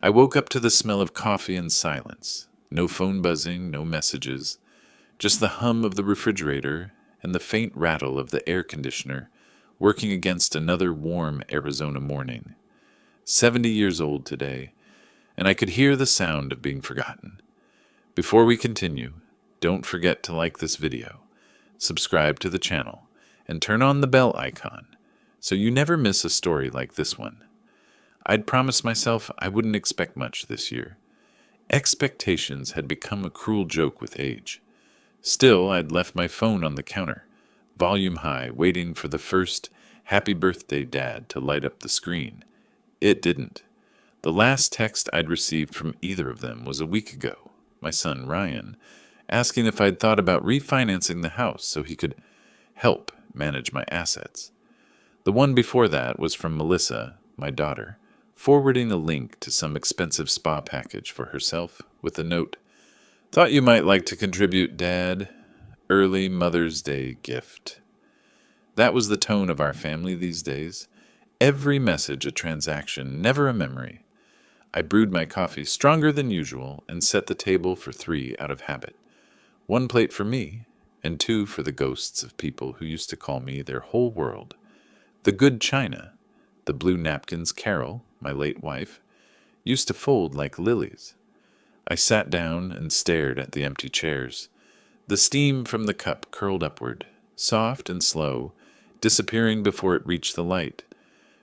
I woke up to the smell of coffee and silence. No phone buzzing, no messages, just the hum of the refrigerator and the faint rattle of the air conditioner working against another warm Arizona morning. 70 years old today, and I could hear the sound of being forgotten. Before we continue, don't forget to like this video, subscribe to the channel, and turn on the bell icon so you never miss a story like this one. I'd promised myself I wouldn't expect much this year. Expectations had become a cruel joke with age. Still, I'd left my phone on the counter, volume high, waiting for the first "Happy Birthday, Dad" to light up the screen. It didn't. The last text I'd received from either of them was a week ago, my son Ryan, asking if I'd thought about refinancing the house so he could help manage my assets. The one before that was from Melissa, my daughter, forwarding a link to some expensive spa package for herself with a note, "Thought you might like to contribute, Dad. Early Mother's Day gift." That was the tone of our family these days. Every message a transaction, never a memory. I brewed my coffee stronger than usual and set the table for 3 out of habit. 1 plate for me, and 2 for the ghosts of people who used to call me their whole world. The good china, the blue napkins Carol, my late wife, used to fold like lilies. I sat down and stared at the empty chairs. The steam from the cup curled upward, soft and slow, disappearing before it reached the light.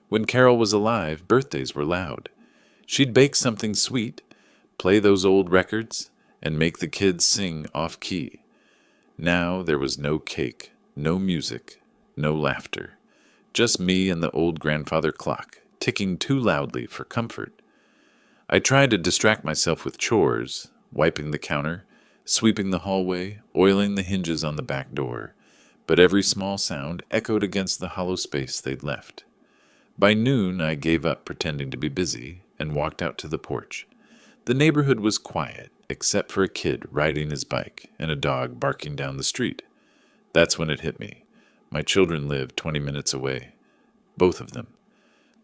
When Carol was alive, birthdays were loud. She'd bake something sweet, play those old records, and make the kids sing off-key. Now there was no cake, no music, no laughter. Just me and the old grandfather clock, ticking too loudly for comfort. I tried to distract myself with chores, wiping the counter, sweeping the hallway, oiling the hinges on the back door, but every small sound echoed against the hollow space they'd left. By noon, I gave up pretending to be busy and walked out to the porch. The neighborhood was quiet, except for a kid riding his bike and a dog barking down the street. That's when it hit me. My children lived 20 minutes away. Both of them.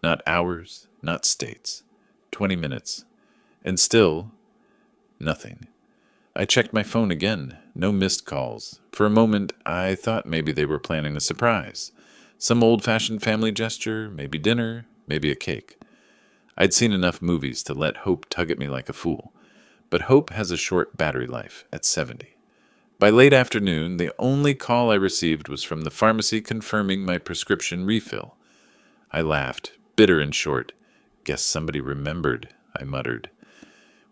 Not hours, not states. 20 minutes. And still, nothing. I checked my phone again. No missed calls. For a moment, I thought maybe they were planning a surprise. Some old-fashioned family gesture, maybe dinner, maybe a cake. I'd seen enough movies to let hope tug at me like a fool. But hope has a short battery life at 70. By late afternoon, the only call I received was from the pharmacy confirming my prescription refill. I laughed, bitter and short. "Guess somebody remembered," I muttered.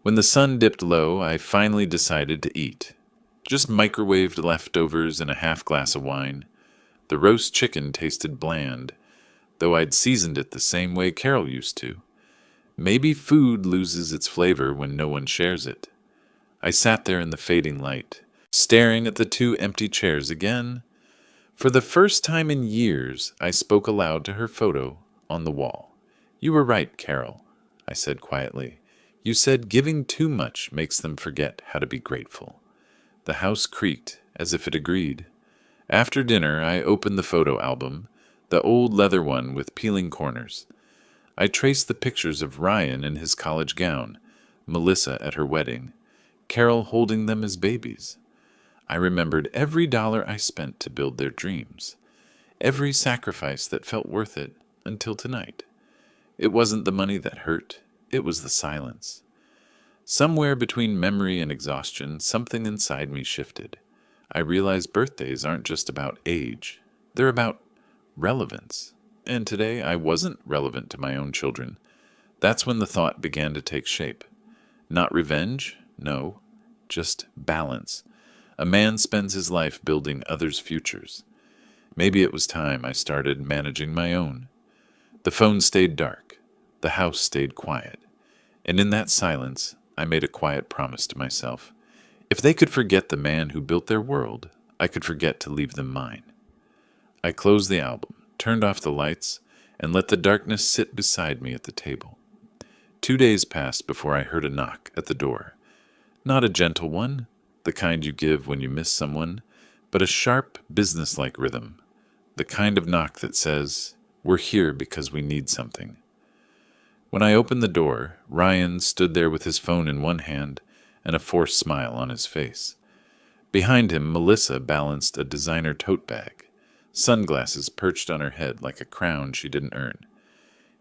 When the sun dipped low, I finally decided to eat. Just microwaved leftovers and a half glass of wine. The roast chicken tasted bland, though I'd seasoned it the same way Carol used to. Maybe food loses its flavor when no one shares it. I sat there in the fading light, staring at the 2 empty chairs again. For the first time in years, I spoke aloud to her photo on the wall. "You were right, Carol," I said quietly. "You said giving too much makes them forget how to be grateful." The house creaked, as if it agreed. After dinner, I opened the photo album, the old leather one with peeling corners. I traced the pictures of Ryan in his college gown, Melissa at her wedding, Carol holding them as babies. I remembered every dollar I spent to build their dreams, every sacrifice that felt worth it until tonight. It wasn't the money that hurt, it was the silence. Somewhere between memory and exhaustion, something inside me shifted. I realized birthdays aren't just about age, they're about relevance. And today I wasn't relevant to my own children. That's when the thought began to take shape. Not revenge, no, just balance. A man spends his life building others' futures. Maybe it was time I started managing my own. The phone stayed dark. The house stayed quiet. And in that silence, I made a quiet promise to myself. If they could forget the man who built their world, I could forget to leave them mine. I closed the album, turned off the lights, and let the darkness sit beside me at the table. 2 days passed before I heard a knock at the door. Not a gentle one, the kind you give when you miss someone, but a sharp, businesslike rhythm, the kind of knock that says, "We're here because we need something." When I opened the door, Ryan stood there with his phone in one hand and a forced smile on his face. Behind him, Melissa balanced a designer tote bag, sunglasses perched on her head like a crown she didn't earn.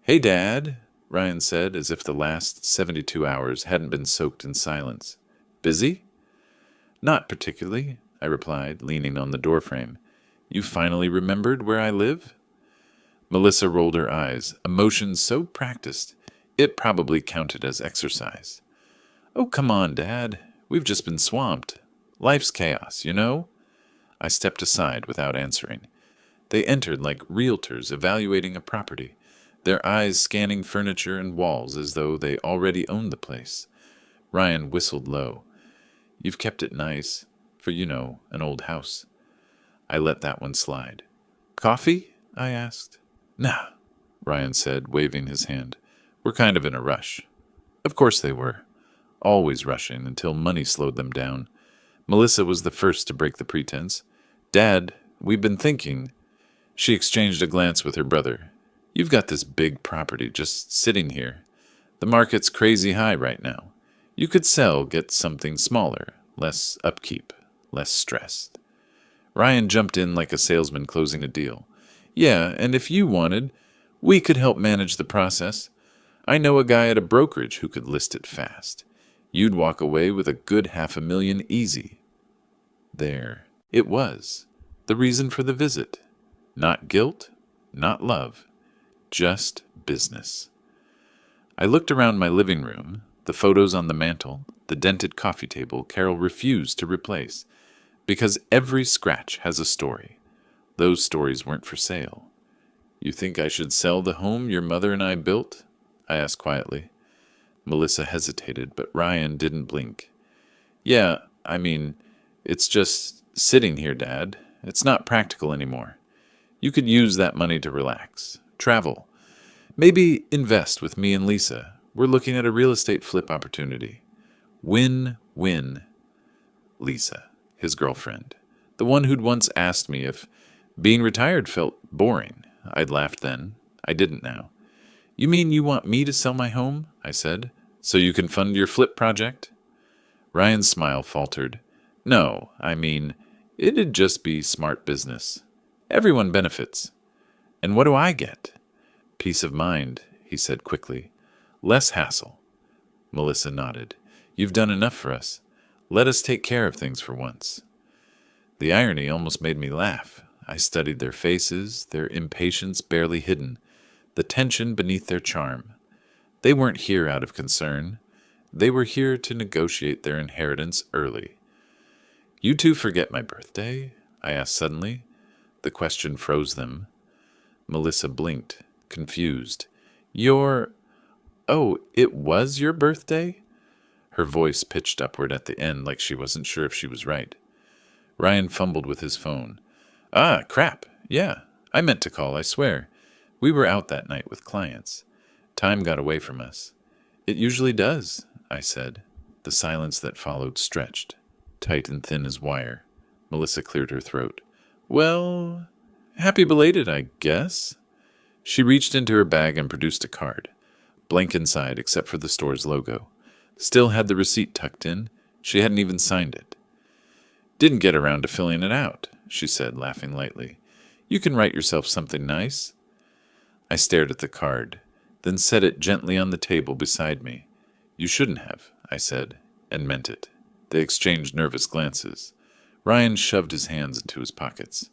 "Hey, Dad," Ryan said, as if the last 72 hours hadn't been soaked in silence. "Busy?" "Not particularly," I replied, leaning on the doorframe. "You finally remembered where I live?" Melissa rolled her eyes, a motion so practiced it probably counted as exercise. "Oh, come on, Dad. We've just been swamped. Life's chaos, you know?" I stepped aside without answering. They entered like realtors evaluating a property, their eyes scanning furniture and walls as though they already owned the place. Ryan whistled low. "You've kept it nice, for, an old house." I let that one slide. "Coffee?" I asked. "Nah," Ryan said, waving his hand. "We're kind of in a rush." Of course they were. Always rushing until money slowed them down. Melissa was the first to break the pretense. "Dad, we've been thinking." She exchanged a glance with her brother. "You've got this big property just sitting here. The market's crazy high right now. You could sell, get something smaller, less upkeep, less stressed." Ryan jumped in like a salesman closing a deal. "Yeah, and if you wanted, we could help manage the process. I know a guy at a brokerage who could list it fast. You'd walk away with a good $500,000 easy." There it was, the reason for the visit. Not guilt, not love, just business. I looked around my living room, the photos on the mantel, the dented coffee table Carol refused to replace, because every scratch has a story. Those stories weren't for sale. "You think I should sell the home your mother and I built?" I asked quietly. Melissa hesitated, but Ryan didn't blink. "Yeah, it's just sitting here, Dad. It's not practical anymore. You could use that money to relax, travel, maybe invest with me and Lisa. We're looking at a real estate flip opportunity. Win-win." Lisa, his girlfriend, the one who'd once asked me if being retired felt boring. I'd laughed then. I didn't now. "You mean you want me to sell my home?" I said, "so you can fund your flip project?" Ryan's smile faltered. "No, it'd just be smart business. Everyone benefits. And what do I get?" "Peace of mind," he said quickly. "Less hassle." Melissa nodded. "You've done enough for us. Let us take care of things for once." The irony almost made me laugh. I studied their faces, their impatience barely hidden, the tension beneath their charm. They weren't here out of concern. They were here to negotiate their inheritance early. "You two forget my birthday?" I asked suddenly. The question froze them. Melissa blinked, confused. "Oh, it was your birthday?" Her voice pitched upward at the end like she wasn't sure if she was right. Ryan fumbled with his phone. "Ah, crap. Yeah, I meant to call, I swear. We were out that night with clients. Time got away from us." "It usually does," I said. The silence that followed stretched, tight and thin as wire. Melissa cleared her throat. "Well, happy belated, I guess." She reached into her bag and produced a card, blank inside except for the store's logo. Still had the receipt tucked in. She hadn't even signed it. "Didn't get around to filling it out," she said, laughing lightly. "You can write yourself something nice." I stared at the card, then set it gently on the table beside me. "You shouldn't have," I said, and meant it. They exchanged nervous glances. Ryan shoved his hands into his pockets.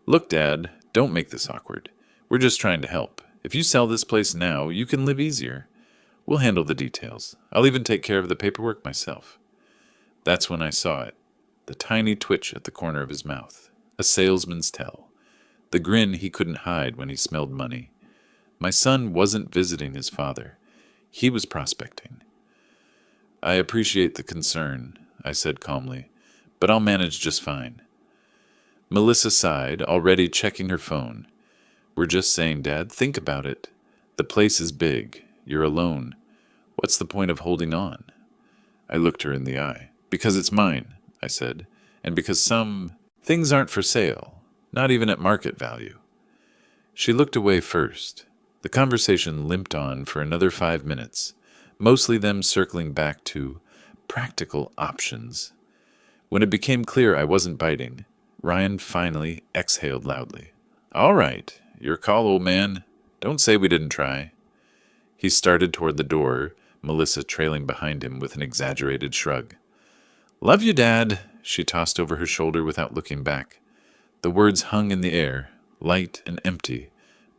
"Look, Dad, don't make this awkward. We're just trying to help. If you sell this place now, you can live easier. We'll handle the details. I'll even take care of the paperwork myself." That's when I saw it, the tiny twitch at the corner of his mouth, a salesman's tell, the grin he couldn't hide when he smelled money. My son wasn't visiting his father. He was prospecting. "I appreciate the concern," I said calmly, "but I'll manage just fine." Melissa sighed, already checking her phone. "We're just saying, Dad, think about it. The place is big. You're alone. What's the point of holding on?" I looked her in the eye. "Because it's mine," I said, "and because some things aren't for sale, not even at market value." She looked away first. The conversation limped on for another 5 minutes, mostly them circling back to practical options. When it became clear I wasn't biting, Ryan finally exhaled loudly. "All right, your call, old man. Don't say we didn't try." He started toward the door, Melissa trailing behind him with an exaggerated shrug. "Love you, Dad," she tossed over her shoulder without looking back. The words hung in the air, light and empty,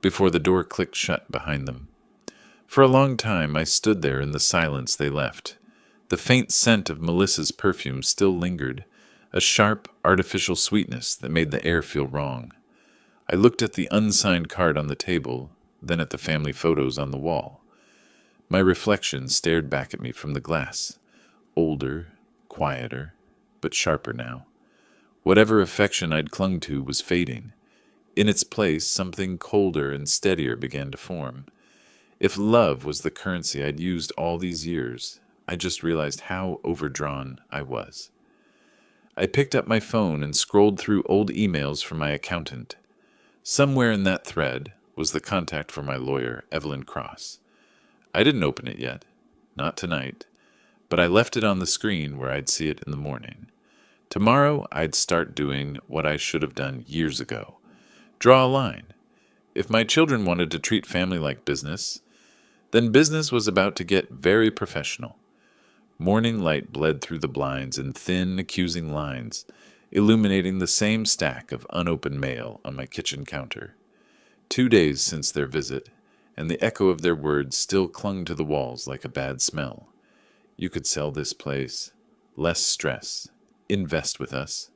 before the door clicked shut behind them. For a long time I stood there in the silence they left. The faint scent of Melissa's perfume still lingered, a sharp, artificial sweetness that made the air feel wrong. I looked at the unsigned card on the table, then at the family photos on the wall. My reflection stared back at me from the glass, older, quieter, but sharper now. Whatever affection I'd clung to was fading. In its place, something colder and steadier began to form. If love was the currency I'd used all these years, I just realized how overdrawn I was. I picked up my phone and scrolled through old emails from my accountant. Somewhere in that thread was the contact for my lawyer, Evelyn Cross. I didn't open it yet, not tonight, but I left it on the screen where I'd see it in the morning. Tomorrow, I'd start doing what I should have done years ago. Draw a line. If my children wanted to treat family like business, then business was about to get very professional. Morning light bled through the blinds in thin, accusing lines, illuminating the same stack of unopened mail on my kitchen counter. 2 days since their visit, and the echo of their words still clung to the walls like a bad smell. You could sell this place. Less stress. Invest with us.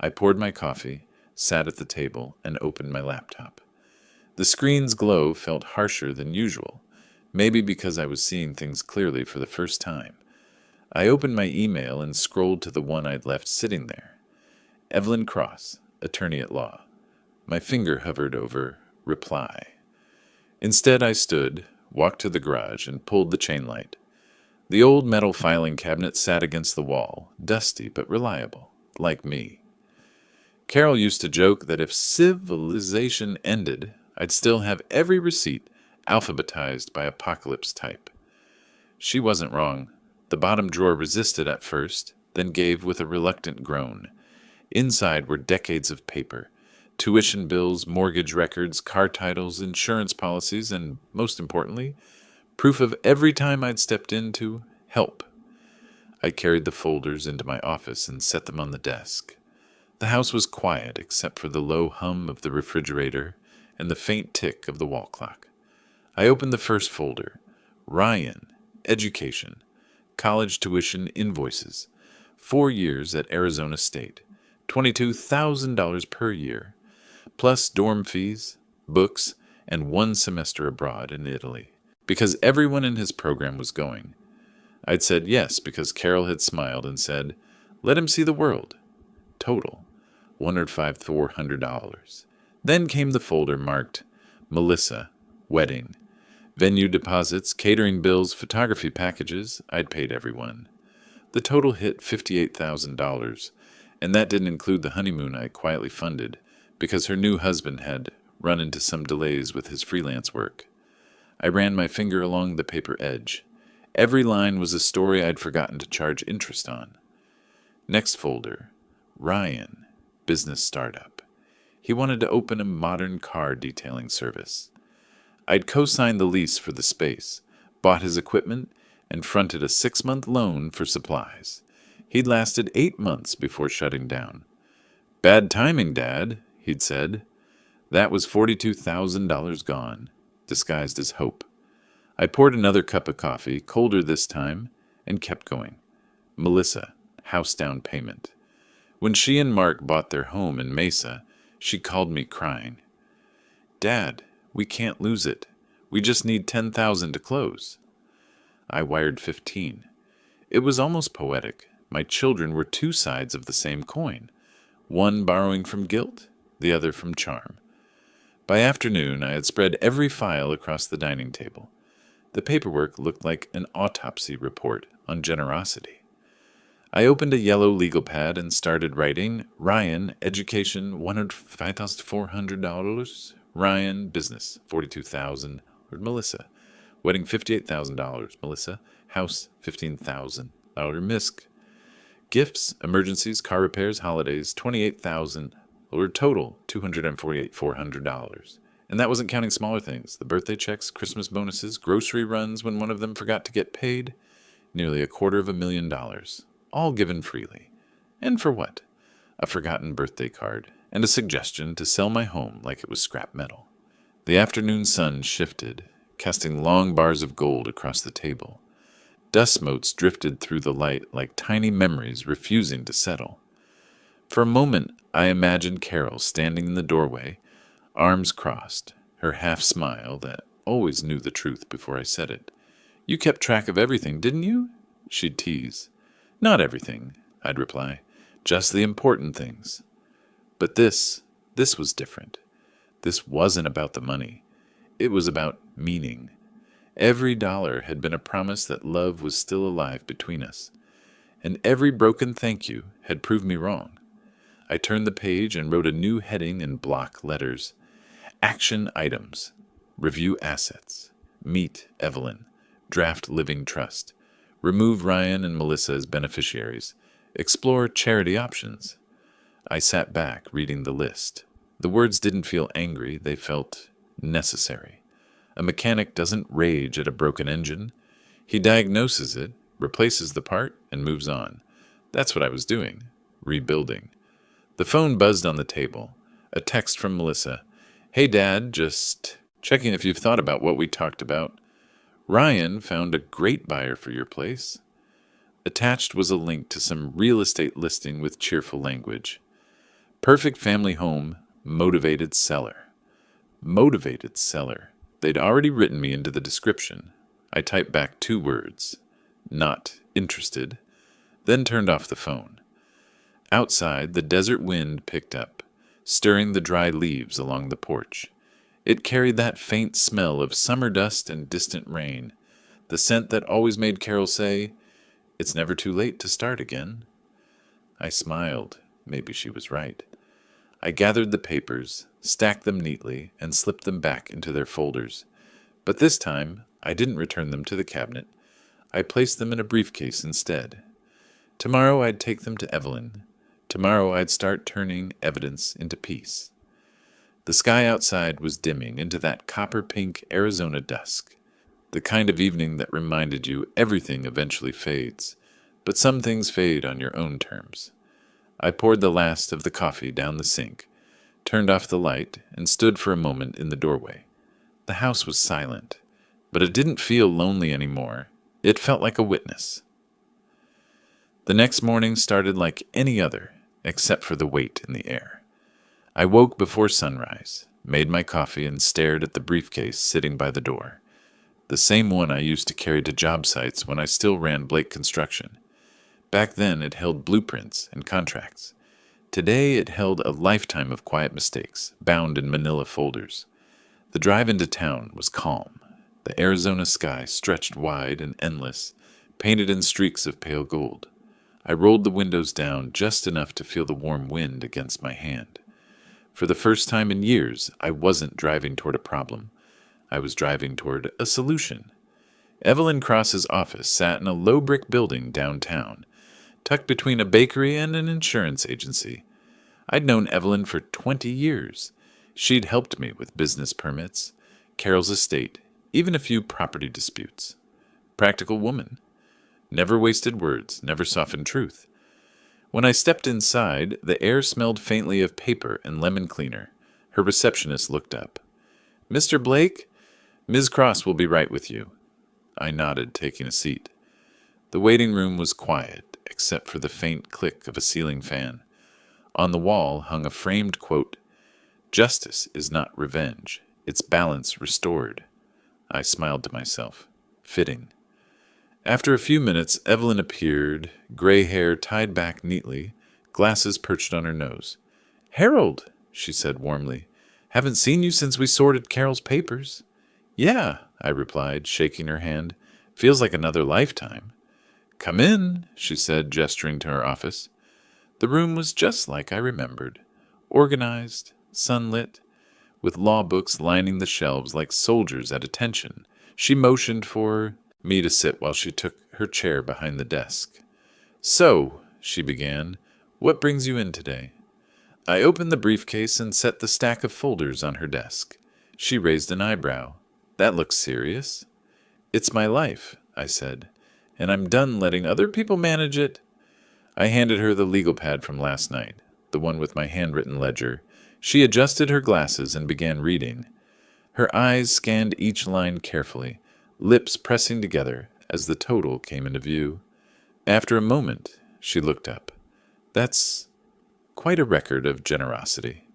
I poured my coffee, sat at the table, and opened my laptop. The screen's glow felt harsher than usual, maybe because I was seeing things clearly for the first time. I opened my email and scrolled to the one I'd left sitting there. Evelyn Cross, attorney at law. My finger hovered over reply. Instead, I stood, walked to the garage, and pulled the chain light. The old metal filing cabinet sat against the wall, dusty but reliable, like me. Carol used to joke that if civilization ended, I'd still have every receipt alphabetized by apocalypse type. She wasn't wrong. The bottom drawer resisted at first, then gave with a reluctant groan. Inside were decades of paper, tuition bills, mortgage records, car titles, insurance policies, and, most importantly, proof of every time I'd stepped in to help. I carried the folders into my office and set them on the desk. The house was quiet except for the low hum of the refrigerator and the faint tick of the wall clock. I opened the first folder. Ryan, Education, College Tuition Invoices, 4 years at Arizona State, $22,000 per year, plus dorm fees, books, and 1 semester abroad in Italy, because everyone in his program was going. I'd said yes because Carol had smiled and said, "Let him see the world." Total, $105,400. Then came the folder marked Melissa, Wedding, venue deposits, catering bills, photography packages. I'd paid everyone. The total hit $58,000, and that didn't include the honeymoon I quietly funded because her new husband had run into some delays with his freelance work. I ran my finger along the paper edge. Every line was a story I'd forgotten to charge interest on. Next folder, Ryan, Business Startup. He wanted to open a modern car detailing service. I'd co-signed the lease for the space, bought his equipment, and fronted a 6-month loan for supplies. He'd lasted 8 months before shutting down. "Bad timing, Dad," he'd said. That was $42,000 gone, disguised as hope. I poured another cup of coffee, colder this time, and kept going. Melissa, house down payment. When she and Mark bought their home in Mesa, she called me crying. "Dad, we can't lose it. We just need $10,000 to close." I wired 15. It was almost poetic. My children were 2 sides of the same coin, one borrowing from guilt, the other from charm. By afternoon, I had spread every file across the dining table. The paperwork looked like an autopsy report on generosity. I opened a yellow legal pad and started writing, Ryan, Education, $105,400. Ryan, Business, $42,000. Melissa. Wedding $58,000. Melissa. House $15,000. Misc. Gifts, emergencies, car repairs, holidays, $28,000. Total $248,400. And that wasn't counting smaller things. The birthday checks, Christmas bonuses, grocery runs when one of them forgot to get paid. Nearly $250,000. All given freely. And for what? A forgotten birthday card and a suggestion to sell my home like it was scrap metal. The afternoon sun shifted, casting long bars of gold across the table. Dust motes drifted through the light like tiny memories refusing to settle. For a moment, I imagined Carol standing in the doorway, arms crossed, her half-smile that always knew the truth before I said it. "You kept track of everything, didn't you?" She'd tease. "Not everything," I'd reply. "Just the important things." But this was different. This wasn't about the money. It was about meaning. Every dollar had been a promise that love was still alive between us. And every broken thank you had proved me wrong. I turned the page and wrote a new heading in block letters. Action items. Review assets. Meet Evelyn. Draft living trust. Remove Ryan and Melissa as beneficiaries. Explore charity options. I sat back, reading the list. The words didn't feel angry, they felt necessary. A mechanic doesn't rage at a broken engine. He diagnoses it, replaces the part, and moves on. That's what I was doing. Rebuilding. The phone buzzed on the table. A text from Melissa. "Hey, Dad, just checking if you've thought about what we talked about. Ryan found a great buyer for your place." Attached was a link to some real estate listing with cheerful language. Perfect family home, motivated seller. Motivated seller. They'd already written me into the description. I typed back 2 words. Not interested. Then turned off the phone. Outside, the desert wind picked up, stirring the dry leaves along the porch. It carried that faint smell of summer dust and distant rain, the scent that always made Carol say, "It's never too late to start again." I smiled. Maybe she was right. I gathered the papers, stacked them neatly, and slipped them back into their folders. But this time, I didn't return them to the cabinet. I placed them in a briefcase instead. Tomorrow I'd take them to Evelyn. Tomorrow I'd start turning evidence into peace. The sky outside was dimming into that copper-pink Arizona dusk, the kind of evening that reminded you everything eventually fades, but some things fade on your own terms. I poured the last of the coffee down the sink, turned off the light, and stood for a moment in the doorway. The house was silent, but it didn't feel lonely anymore. It felt like a witness. The next morning started like any other, except for the weight in the air. I woke before sunrise, made my coffee, and stared at the briefcase sitting by the door. The same one I used to carry to job sites when I still ran Blake Construction. Back then it held blueprints and contracts. Today it held a lifetime of quiet mistakes, bound in manila folders. The drive into town was calm. The Arizona sky stretched wide and endless, painted in streaks of pale gold. I rolled the windows down just enough to feel the warm wind against my hand. For the first time in years, I wasn't driving toward a problem. I was driving toward a solution. Evelyn Cross's office sat in a low brick building downtown, tucked between a bakery and an insurance agency. I'd known Evelyn for 20 years. She'd helped me with business permits, Carol's estate, even a few property disputes. Practical woman. Never wasted words, never softened truth. When I stepped inside, the air smelled faintly of paper and lemon cleaner. Her receptionist looked up. "Mr. Blake, Ms. Cross will be right with you." I nodded, taking a seat. The waiting room was quiet, except for the faint click of a ceiling fan. On the wall hung a framed quote, "Justice is not revenge. It's balance restored." I smiled to myself. Fitting. After a few minutes, Evelyn appeared, gray hair tied back neatly, glasses perched on her nose. "Harold," she said warmly. "Haven't seen you since we sorted Carol's papers." "Yeah," I replied, shaking her hand. "Feels like another lifetime." "Come in," she said, gesturing to her office. The room was just like I remembered. Organized, sunlit, with law books lining the shelves like soldiers at attention. She motioned for me to sit while she took her chair behind the desk. "So," she began, "what brings you in today?" I opened the briefcase and set the stack of folders on her desk. She raised an eyebrow. "That looks serious." "It's my life," I said, "and I'm done letting other people manage it." I handed her the legal pad from last night, the one with my handwritten ledger. She adjusted her glasses and began reading. Her eyes scanned each line carefully, lips pressing together as the total came into view. After a moment, she looked up. "That's quite a record of generosity."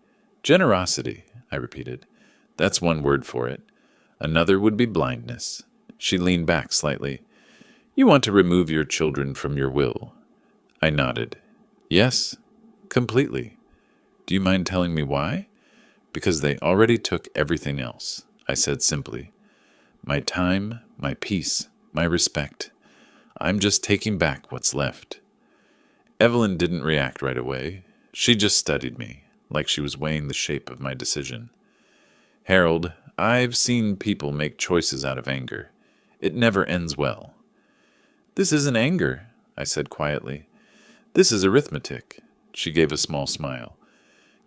"Generosity," I repeated. "That's one word for it. Another would be blindness." She leaned back slightly. "You want to remove your children from your will?" I nodded. "Yes, completely." "Do you mind telling me why?" "Because they already took everything else," I said simply. "My time, my peace, my respect. I'm just taking back what's left." Evelyn didn't react right away. She just studied me, like she was weighing the shape of my decision. "Harold, I've seen people make choices out of anger. It never ends well." "This isn't anger," I said quietly. "This is arithmetic." She gave a small smile.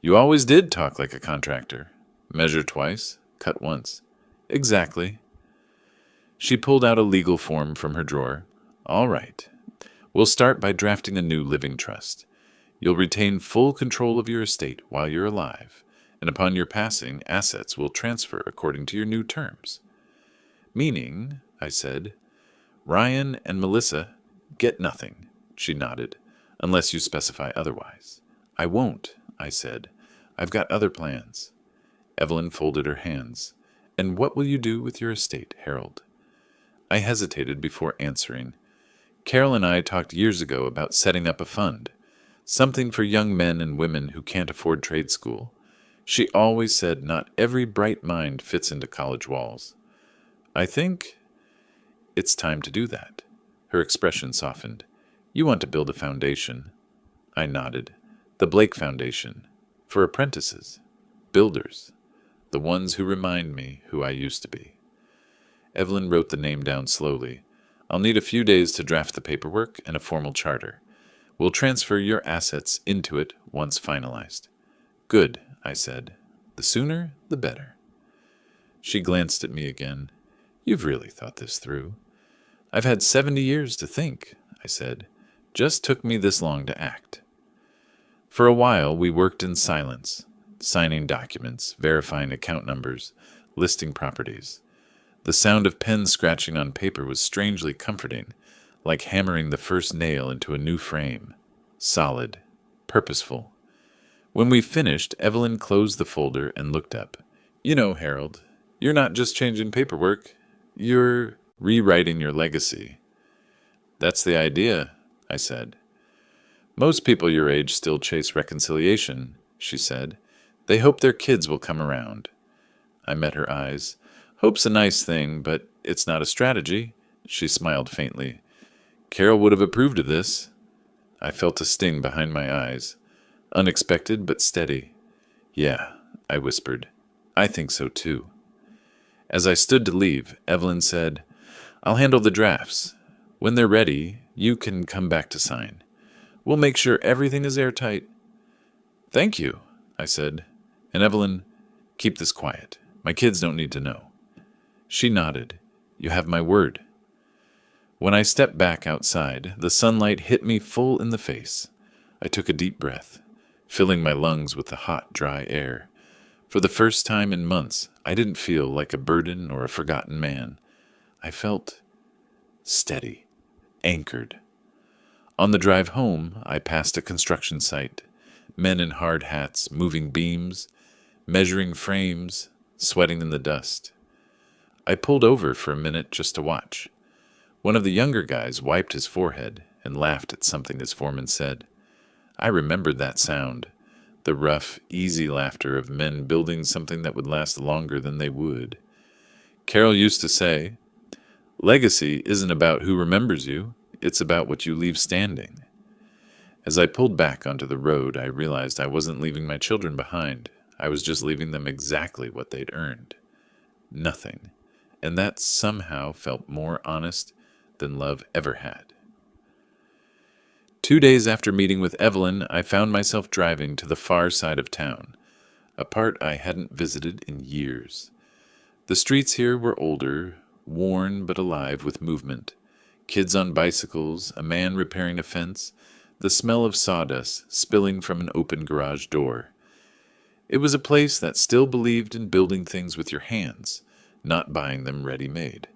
"You always did talk like a contractor. Measure twice, cut once." "Exactly." She pulled out a legal form from her drawer. "All right. We'll start by drafting a new living trust. You'll retain full control of your estate while you're alive, and upon your passing, assets will transfer according to your new terms." "Meaning," I said, "Ryan and Melissa get nothing." She nodded. "Unless you specify otherwise." "I won't," I said. "I've got other plans." Evelyn folded her hands. "And what will you do with your estate, Harold?" I hesitated before answering. Carol and I talked years ago about setting up a fund, something for young men and women who can't afford trade school. She always said not every bright mind fits into college walls. "I think it's time to do that." Her expression softened. "You want to build a foundation." I nodded. "The Blake Foundation. For apprentices. Builders. The ones who remind me who I used to be." Evelyn wrote the name down slowly. "I'll need a few days to draft the paperwork and a formal charter. We'll transfer your assets into it once finalized." "Good," I said. "The sooner, the better." She glanced at me again. "You've really thought this through." "I've had 70 years to think," I said. "Just took me this long to act." For a while, we worked in silence, signing documents, verifying account numbers, listing properties. The sound of pens scratching on paper was strangely comforting, like hammering the first nail into a new frame. Solid, purposeful. When we finished, Evelyn closed the folder and looked up. "You know, Harold, you're not just changing paperwork. You're rewriting your legacy." "That's the idea," I said. "Most people your age still chase reconciliation," she said. "They hope their kids will come around." I met her eyes. "Hope's a nice thing, but it's not a strategy." She smiled faintly. "Carol would have approved of this." I felt a sting behind my eyes. Unexpected but steady. "Yeah," I whispered. "I think so too." As I stood to leave, Evelyn said, "I'll handle the drafts. When they're ready, you can come back to sign. We'll make sure everything is airtight." "Thank you," I said. "And Evelyn, keep this quiet. My kids don't need to know." She nodded. "You have my word." When I stepped back outside, the sunlight hit me full in the face. I took a deep breath, filling my lungs with the hot, dry air. For the first time in months, I didn't feel like a burden or a forgotten man. I felt steady, anchored. On the drive home, I passed a construction site. Men in hard hats, moving beams, measuring frames, sweating in the dust. I pulled over for a minute just to watch. One of the younger guys wiped his forehead and laughed at something his foreman said. I remembered that sound, the rough, easy laughter of men building something that would last longer than they would. Carol used to say, "Legacy isn't about who remembers you, it's about what you leave standing." As I pulled back onto the road, I realized I wasn't leaving my children behind. I was just leaving them exactly what they'd earned. Nothing. And that somehow felt more honest than love ever had. 2 days after meeting with Evelyn, I found myself driving to the far side of town, a part I hadn't visited in years. The streets here were older, worn but alive with movement. Kids on bicycles, a man repairing a fence, the smell of sawdust spilling from an open garage door. It was a place that still believed in building things with your hands, not buying them ready-made.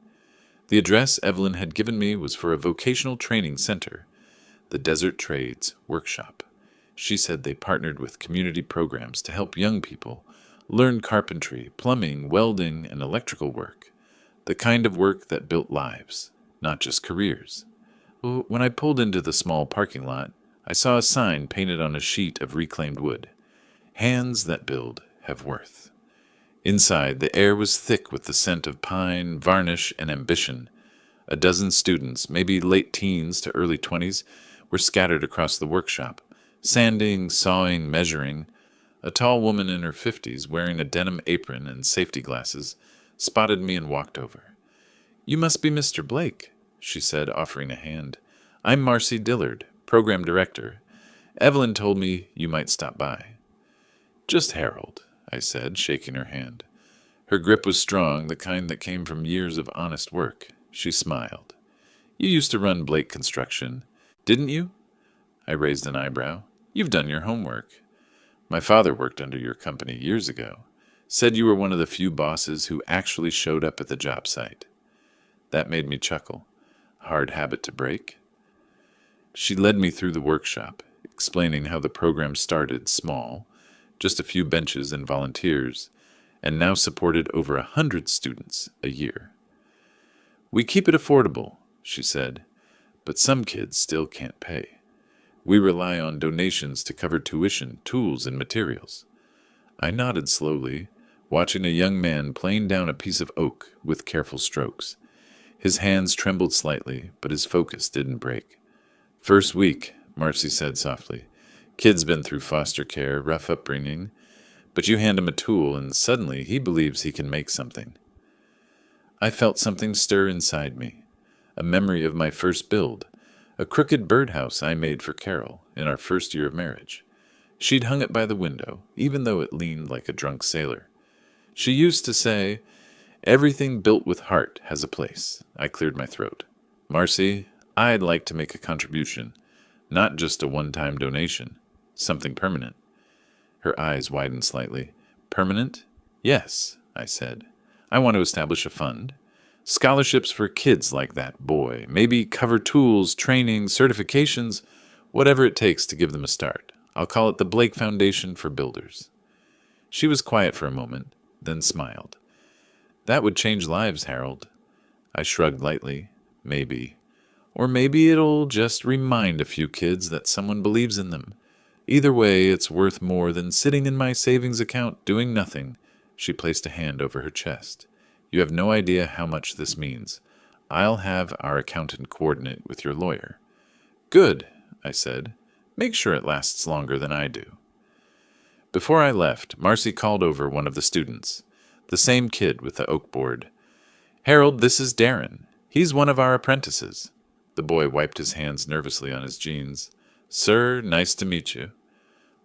The address Evelyn had given me was for a vocational training center, the Desert Trades Workshop. She said they partnered with community programs to help young people learn carpentry, plumbing, welding, and electrical work, the kind of work that built lives, not just careers. When I pulled into the small parking lot, I saw a sign painted on a sheet of reclaimed wood. Hands that build have worth. Inside, the air was thick with the scent of pine, varnish, and ambition. A dozen students, maybe late teens to early 20s, were scattered across the workshop, sanding, sawing, measuring. A tall woman in her 50s, wearing a denim apron and safety glasses, spotted me and walked over. "You must be Mr. Blake," she said, offering a hand. "I'm Marcy Dillard, program director. Evelyn told me you might stop by." "Just Harold," I said, shaking her hand. Her grip was strong, the kind that came from years of honest work. She smiled. "You used to run Blake Construction, didn't you?" I raised an eyebrow. "You've done your homework. My father worked under your company years ago. Said you were one of the few bosses who actually showed up at the job site." That made me chuckle. Hard habit to break. She led me through the workshop, explaining how the program started small, just a few benches and volunteers, and now supported over 100 students a year. "We keep it affordable," she said, "but some kids still can't pay. We rely on donations to cover tuition, tools, and materials." I nodded slowly, watching a young man plane down a piece of oak with careful strokes. His hands trembled slightly, but his focus didn't break. "First week," Marcy said softly. "Kid's been through foster care, rough upbringing, but you hand him a tool and suddenly he believes he can make something." I felt something stir inside me, a memory of my first build, a crooked birdhouse I made for Carol in our first year of marriage. She'd hung it by the window, even though it leaned like a drunk sailor. She used to say, "Everything built with heart has a place." I cleared my throat. "Marcy, I'd like to make a contribution, not just a one-time donation, something permanent." Her eyes widened slightly. "Permanent?" "Yes," I said. "I want to establish a fund. Scholarships for kids like that boy. Maybe cover tools, training, certifications, whatever it takes to give them a start. I'll call it the Blake Foundation for Builders." She was quiet for a moment, then smiled. "That would change lives, Harold." I shrugged lightly. "Maybe. Or maybe it'll just remind a few kids that someone believes in them. Either way, it's worth more than sitting in my savings account doing nothing." She placed a hand over her chest. "You have no idea how much this means. I'll have our accountant coordinate with your lawyer." "Good," I said. "Make sure it lasts longer than I do." Before I left, Marcy called over one of the students, the same kid with the oak board. "Harold, this is Darren. He's one of our apprentices." The boy wiped his hands nervously on his jeans. "Sir, nice to meet you."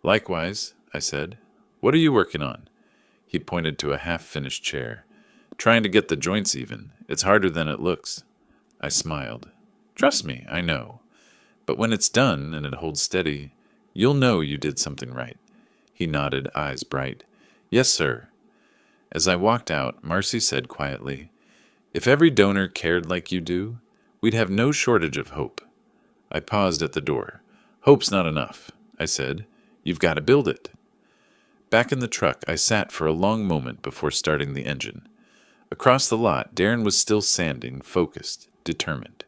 "Likewise," I said. "What are you working on?" He pointed to a half-finished chair. "Trying to get the joints even. It's harder than it looks." I smiled. "Trust me, I know. But when it's done and it holds steady, you'll know you did something right." He nodded, eyes bright. "Yes, sir." As I walked out, Marcy said quietly, "If every donor cared like you do, we'd have no shortage of hope." I paused at the door. "Hope's not enough," I said. "You've got to build it." Back in the truck, I sat for a long moment before starting the engine. Across the lot, Darren was still sanding, focused, determined.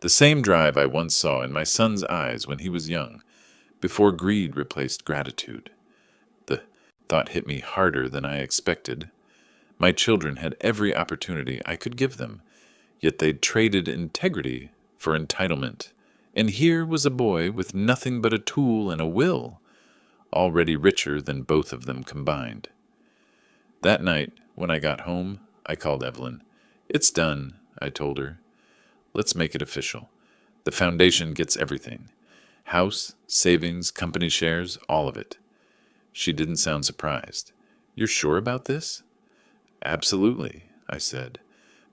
The same drive I once saw in my son's eyes when he was young, before greed replaced gratitude. The thought hit me harder than I expected. My children had every opportunity I could give them, yet they'd traded integrity for entitlement. And here was a boy with nothing but a tool and a will, already richer than both of them combined. That night, when I got home, I called Evelyn. "It's done," I told her. "Let's make it official. The foundation gets everything. House, savings, company shares, all of it." She didn't sound surprised. "You're sure about this?" "Absolutely," I said.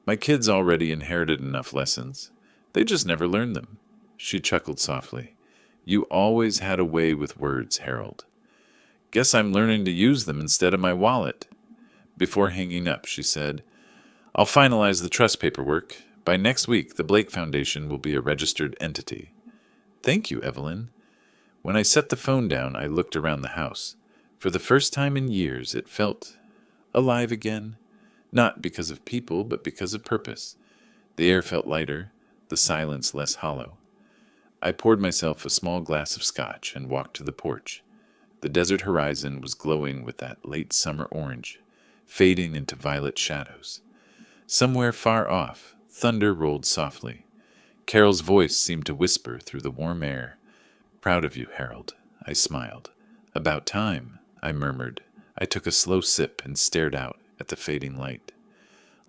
"My kids already inherited enough lessons. They just never learned them." She chuckled softly. "You always had a way with words, Harold. Guess I'm learning to use them instead of my wallet." Before hanging up, she said, "I'll finalize the trust paperwork. By next week, the Blake Foundation will be a registered entity." "Thank you, Evelyn." When I set the phone down, I looked around the house. For the first time in years, it felt alive again. Not because of people, but because of purpose. The air felt lighter, the silence less hollow. I poured myself a small glass of scotch and walked to the porch. The desert horizon was glowing with that late summer orange, fading into violet shadows. Somewhere far off, thunder rolled softly. Carol's voice seemed to whisper through the warm air. "Proud of you, Harold," I smiled. "About time," I murmured. I took a slow sip and stared out at the fading light.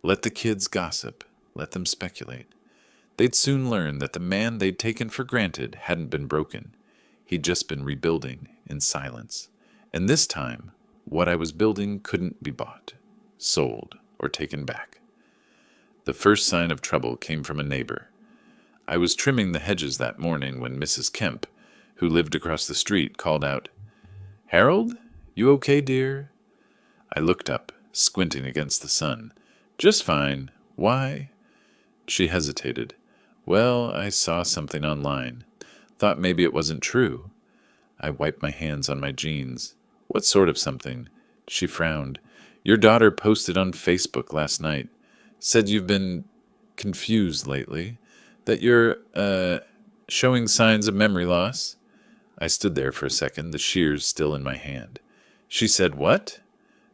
Let the kids gossip, let them speculate. They'd soon learn that the man they'd taken for granted hadn't been broken. He'd just been rebuilding in silence. And this time, what I was building couldn't be bought, sold, or taken back. The first sign of trouble came from a neighbor. I was trimming the hedges that morning when Mrs. Kemp, who lived across the street, called out, "Harold, you okay, dear?" I looked up, squinting against the sun. "Just fine. Why?" She hesitated. "Well, I saw something online. Thought maybe it wasn't true." I wiped my hands on my jeans. "What sort of something?" She frowned. "Your daughter posted on Facebook last night. Said you've been confused lately. That you're, showing signs of memory loss." I stood there for a second, the shears still in my hand. She said, "What?"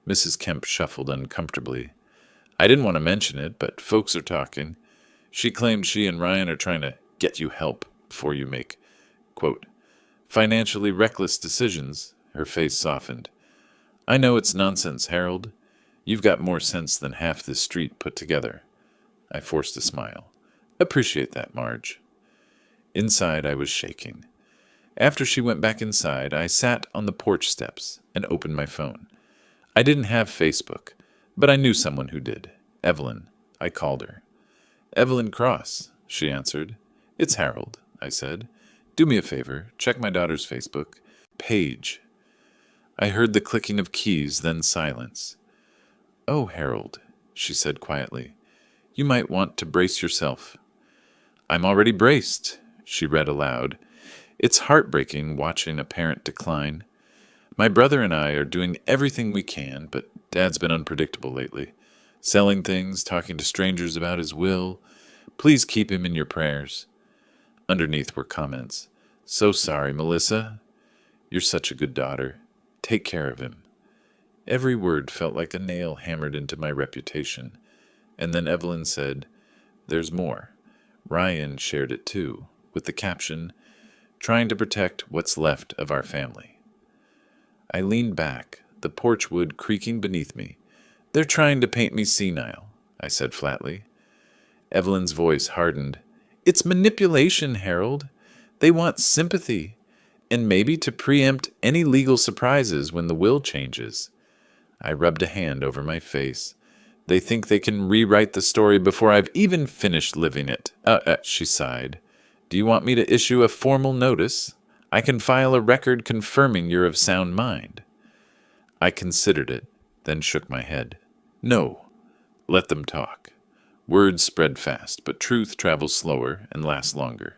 Mrs. Kemp shuffled uncomfortably. "I didn't want to mention it, but folks are talking. She claimed she and Ryan are trying to get you help before you make, quote, financially reckless decisions." Her face softened. "I know it's nonsense, Harold. You've got more sense than half this street put together." I forced a smile. "Appreciate that, Marge." Inside, I was shaking. After she went back inside, I sat on the porch steps and opened my phone. I didn't have Facebook, but I knew someone who did. Evelyn. I called her. "Evelyn Cross," she answered. "It's Harold," I said. "Do me a favor, check my daughter's Facebook page." I heard the clicking of keys, then silence. "Oh, Harold," she said quietly, "you might want to brace yourself." "I'm already braced," she read aloud. "It's heartbreaking watching a parent decline. My brother and I are doing everything we can, but Dad's been unpredictable lately. Selling things, talking to strangers about his will. Please keep him in your prayers." Underneath were comments. "So sorry, Melissa. You're such a good daughter. Take care of him." Every word felt like a nail hammered into my reputation. And then Evelyn said, "There's more." Ryan shared it too, with the caption, "Trying to protect what's left of our family." I leaned back, the porch wood creaking beneath me. "They're trying to paint me senile," I said flatly. Evelyn's voice hardened. "It's manipulation, Harold. They want sympathy, and maybe to preempt any legal surprises when the will changes." I rubbed a hand over my face. "They think they can rewrite the story before I've even finished living it." She sighed. "Do you want me to issue a formal notice? I can file a record confirming you're of sound mind." I considered it, then shook my head. "No. Let them talk. Words spread fast, but truth travels slower and lasts longer."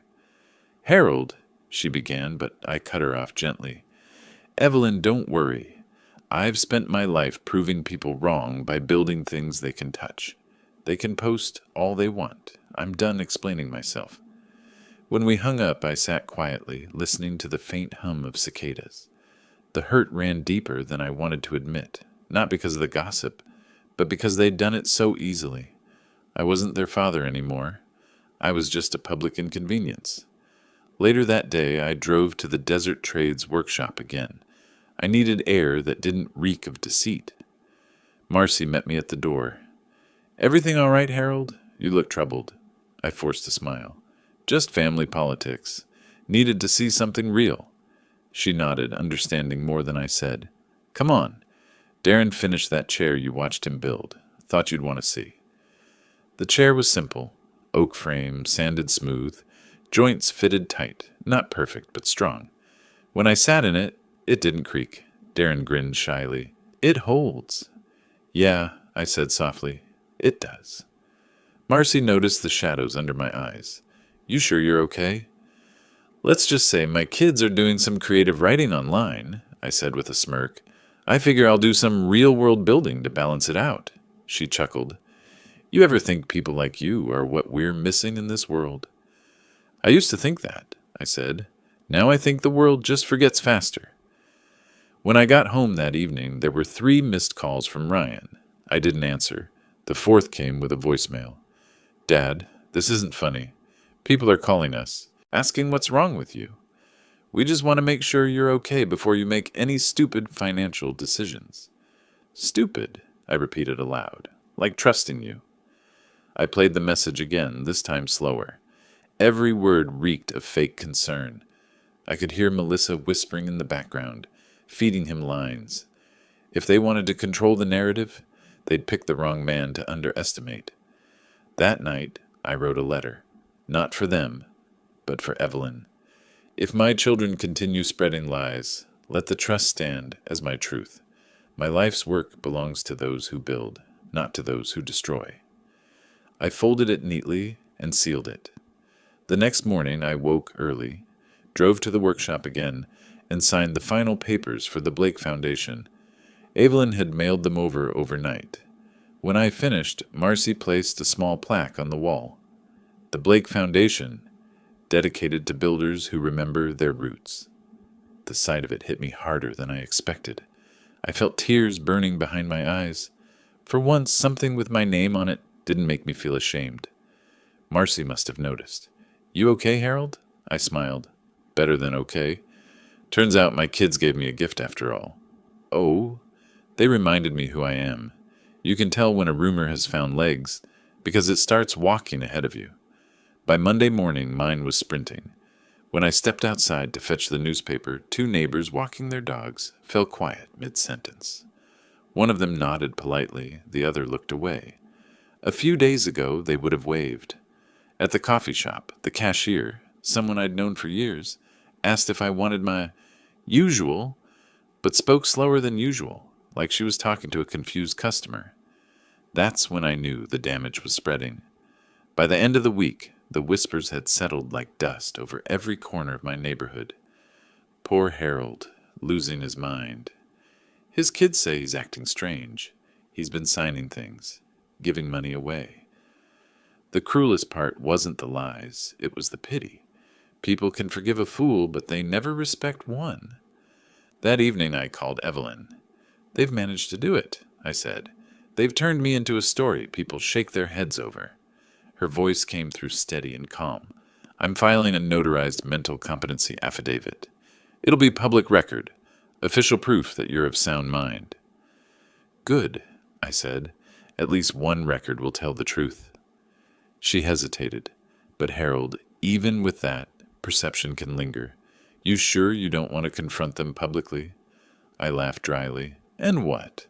"Harold," she began, but I cut her off gently. "Evelyn, don't worry. I've spent my life proving people wrong by building things they can touch. They can post all they want. I'm done explaining myself." When we hung up, I sat quietly, listening to the faint hum of cicadas. The hurt ran deeper than I wanted to admit, not because of the gossip, but because they'd done it so easily. I wasn't their father anymore. I was just a public inconvenience. Later that day, I drove to the Desert Trades workshop again. I needed air that didn't reek of deceit. Marcy met me at the door. "Everything all right, Harold? You look troubled." I forced a smile. "Just family politics. Needed to see something real." She nodded, understanding more than I said. "Come on. Darren finished that chair you watched him build. Thought you'd want to see." The chair was simple. Oak frame, sanded smooth. Joints fitted tight. Not perfect, but strong. When I sat in it, it didn't creak. Darren grinned shyly. "It holds." "Yeah," I said softly. "It does." Marcy noticed the shadows under my eyes. "You sure you're okay?" "Let's just say my kids are doing some creative writing online," I said with a smirk. "I figure I'll do some real-world building to balance it out." She chuckled. "You ever think people like you are what we're missing in this world?" "I used to think that," I said. "Now I think the world just forgets faster." When I got home that evening, there were 3 missed calls from Ryan. I didn't answer. The 4th came with a voicemail. "Dad, this isn't funny. People are calling us, asking what's wrong with you. We just want to make sure you're okay before you make any stupid financial decisions." "Stupid," I repeated aloud, "like trusting you." I played the message again, this time slower. Every word reeked of fake concern. I could hear Melissa whispering in the background, feeding him lines. If they wanted to control the narrative, they'd pick the wrong man to underestimate. That night, I wrote a letter. Not for them, but for Evelyn. If my children continue spreading lies, let the trust stand as my truth. My life's work belongs to those who build, not to those who destroy. I folded it neatly and sealed it. The next morning I woke early, drove to the workshop again, and signed the final papers for the Blake Foundation. Evelyn had mailed them over overnight. When I finished, Marcy placed a small plaque on the wall. The Blake Foundation, dedicated to builders who remember their roots. The sight of it hit me harder than I expected. I felt tears burning behind my eyes. For once, something with my name on it didn't make me feel ashamed. Marcy must have noticed. "You okay, Harold?" I smiled. "Better than okay. Turns out my kids gave me a gift after all." "Oh?" "They reminded me who I am. You can tell when a rumor has found legs, because it starts walking ahead of you." By Monday morning, mine was sprinting. When I stepped outside to fetch the newspaper, 2 neighbors walking their dogs fell quiet mid-sentence. One of them nodded politely, the other looked away. A few days ago, they would have waved. At the coffee shop, the cashier, someone I'd known for years, asked if I wanted my usual, but spoke slower than usual, like she was talking to a confused customer. That's when I knew the damage was spreading. By the end of the week, the whispers had settled like dust over every corner of my neighborhood. Poor Harold, losing his mind. His kids say he's acting strange. He's been signing things, giving money away. The cruelest part wasn't the lies, it was the pity. People can forgive a fool, but they never respect one. That evening I called Evelyn. "They've managed to do it," I said. "They've turned me into a story people shake their heads over." Her voice came through steady and calm. "I'm filing a notarized mental competency affidavit. It'll be public record, official proof that you're of sound mind." "Good," I said. "At least one record will tell the truth." She hesitated. "But Harold, even with that, perception can linger. You sure you don't want to confront them publicly?" I laughed dryly. "And what?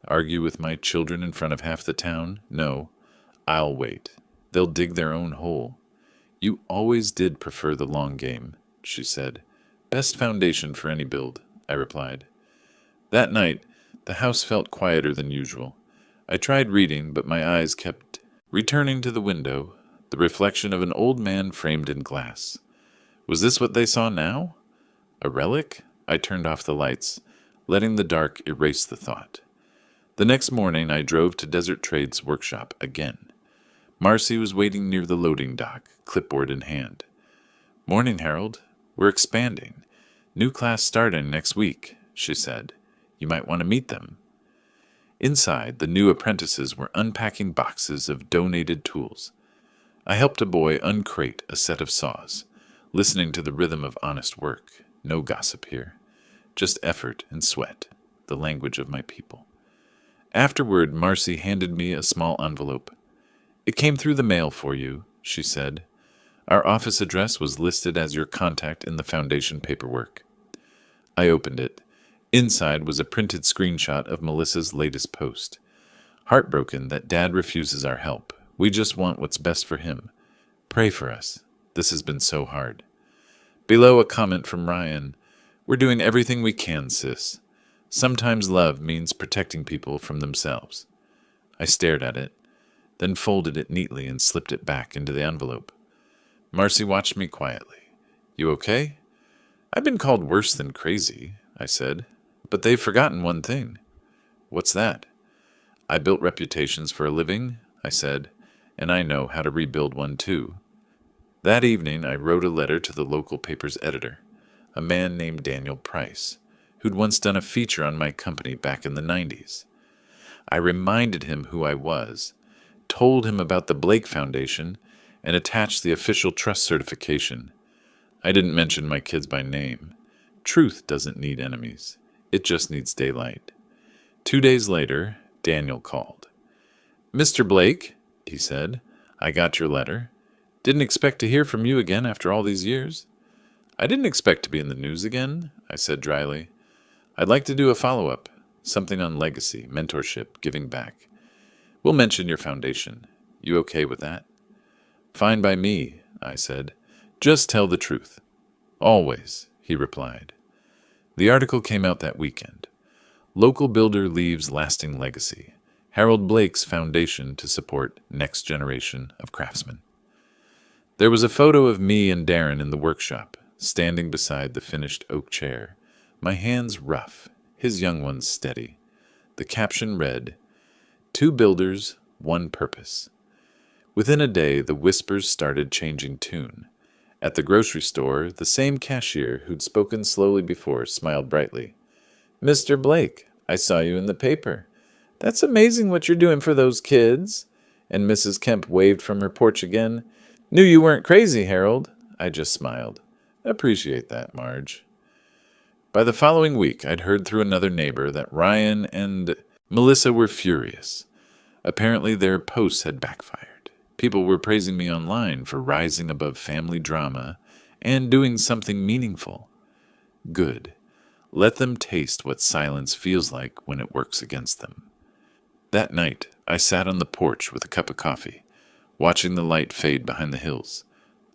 Argue with my children in front of half the town? No. I'll wait. They'll dig their own hole." "You always did prefer the long game," she said. "Best foundation for any build," I replied. That night, the house felt quieter than usual. I tried reading, but my eyes kept returning to the window, the reflection of an old man framed in glass. Was this what they saw now? A relic? I turned off the lights, letting the dark erase the thought. The next morning, I drove to Desert Trade's workshop again. Marcy was waiting near the loading dock, clipboard in hand. "Morning, Harold. We're expanding. New class starting next week," she said. "You might want to meet them." Inside, the new apprentices were unpacking boxes of donated tools. I helped a boy uncrate a set of saws, listening to the rhythm of honest work. No gossip here. just effort and sweat, the language of my people. Afterward, Marcy handed me a small envelope. "It came through the mail for you," she said. "Our office address was listed as your contact in the foundation paperwork." I opened it. Inside was a printed screenshot of Melissa's latest post. "Heartbroken that Dad refuses our help. We just want what's best for him. Pray for us. This has been so hard." Below, a comment from Ryan. "We're doing everything we can, sis. Sometimes love means protecting people from themselves." I stared at it, then folded it neatly and slipped it back into the envelope. Marcy watched me quietly. "You okay?" "I've been called worse than crazy," I said. "But they've forgotten one thing." "What's that?" "I built reputations for a living," I said, "and I know how to rebuild one too." That evening, I wrote a letter to the local paper's editor, a man named Daniel Price, who'd once done a feature on my company back in the 90s. I reminded him who I was, told him about the Blake Foundation, and attached the official trust certification. I didn't mention my kids by name. Truth doesn't need enemies. It just needs daylight. 2 days later, Daniel called. "Mr. Blake," he said, "I got your letter. Didn't expect to hear from you again after all these years." "I didn't expect to be in the news again," I said dryly. "I'd like to do a follow-up, something on legacy, mentorship, giving back. We'll mention your foundation. You okay with that?" "Fine by me," I said. "Just tell the truth." "Always," he replied. The article came out that weekend. Local builder leaves lasting legacy. Harold Blake's foundation to support next generation of craftsmen. There was a photo of me and Darren in the workshop, standing beside the finished oak chair, my hands rough, his young ones steady. The caption read, "Two builders, one purpose." Within a day, the whispers started changing tune. At the grocery store, the same cashier who'd spoken slowly before smiled brightly. "Mr. Blake, I saw you in the paper. That's amazing what you're doing for those kids." And Mrs. Kemp waved from her porch again. "Knew you weren't crazy, Harold." I just smiled. "Appreciate that, Marge." By the following week, I'd heard through another neighbor that Ryan and Melissa were furious. Apparently their posts had backfired. People were praising me online for rising above family drama and doing something meaningful. Good. Let them taste what silence feels like when it works against them. That night, I sat on the porch with a cup of coffee, watching the light fade behind the hills.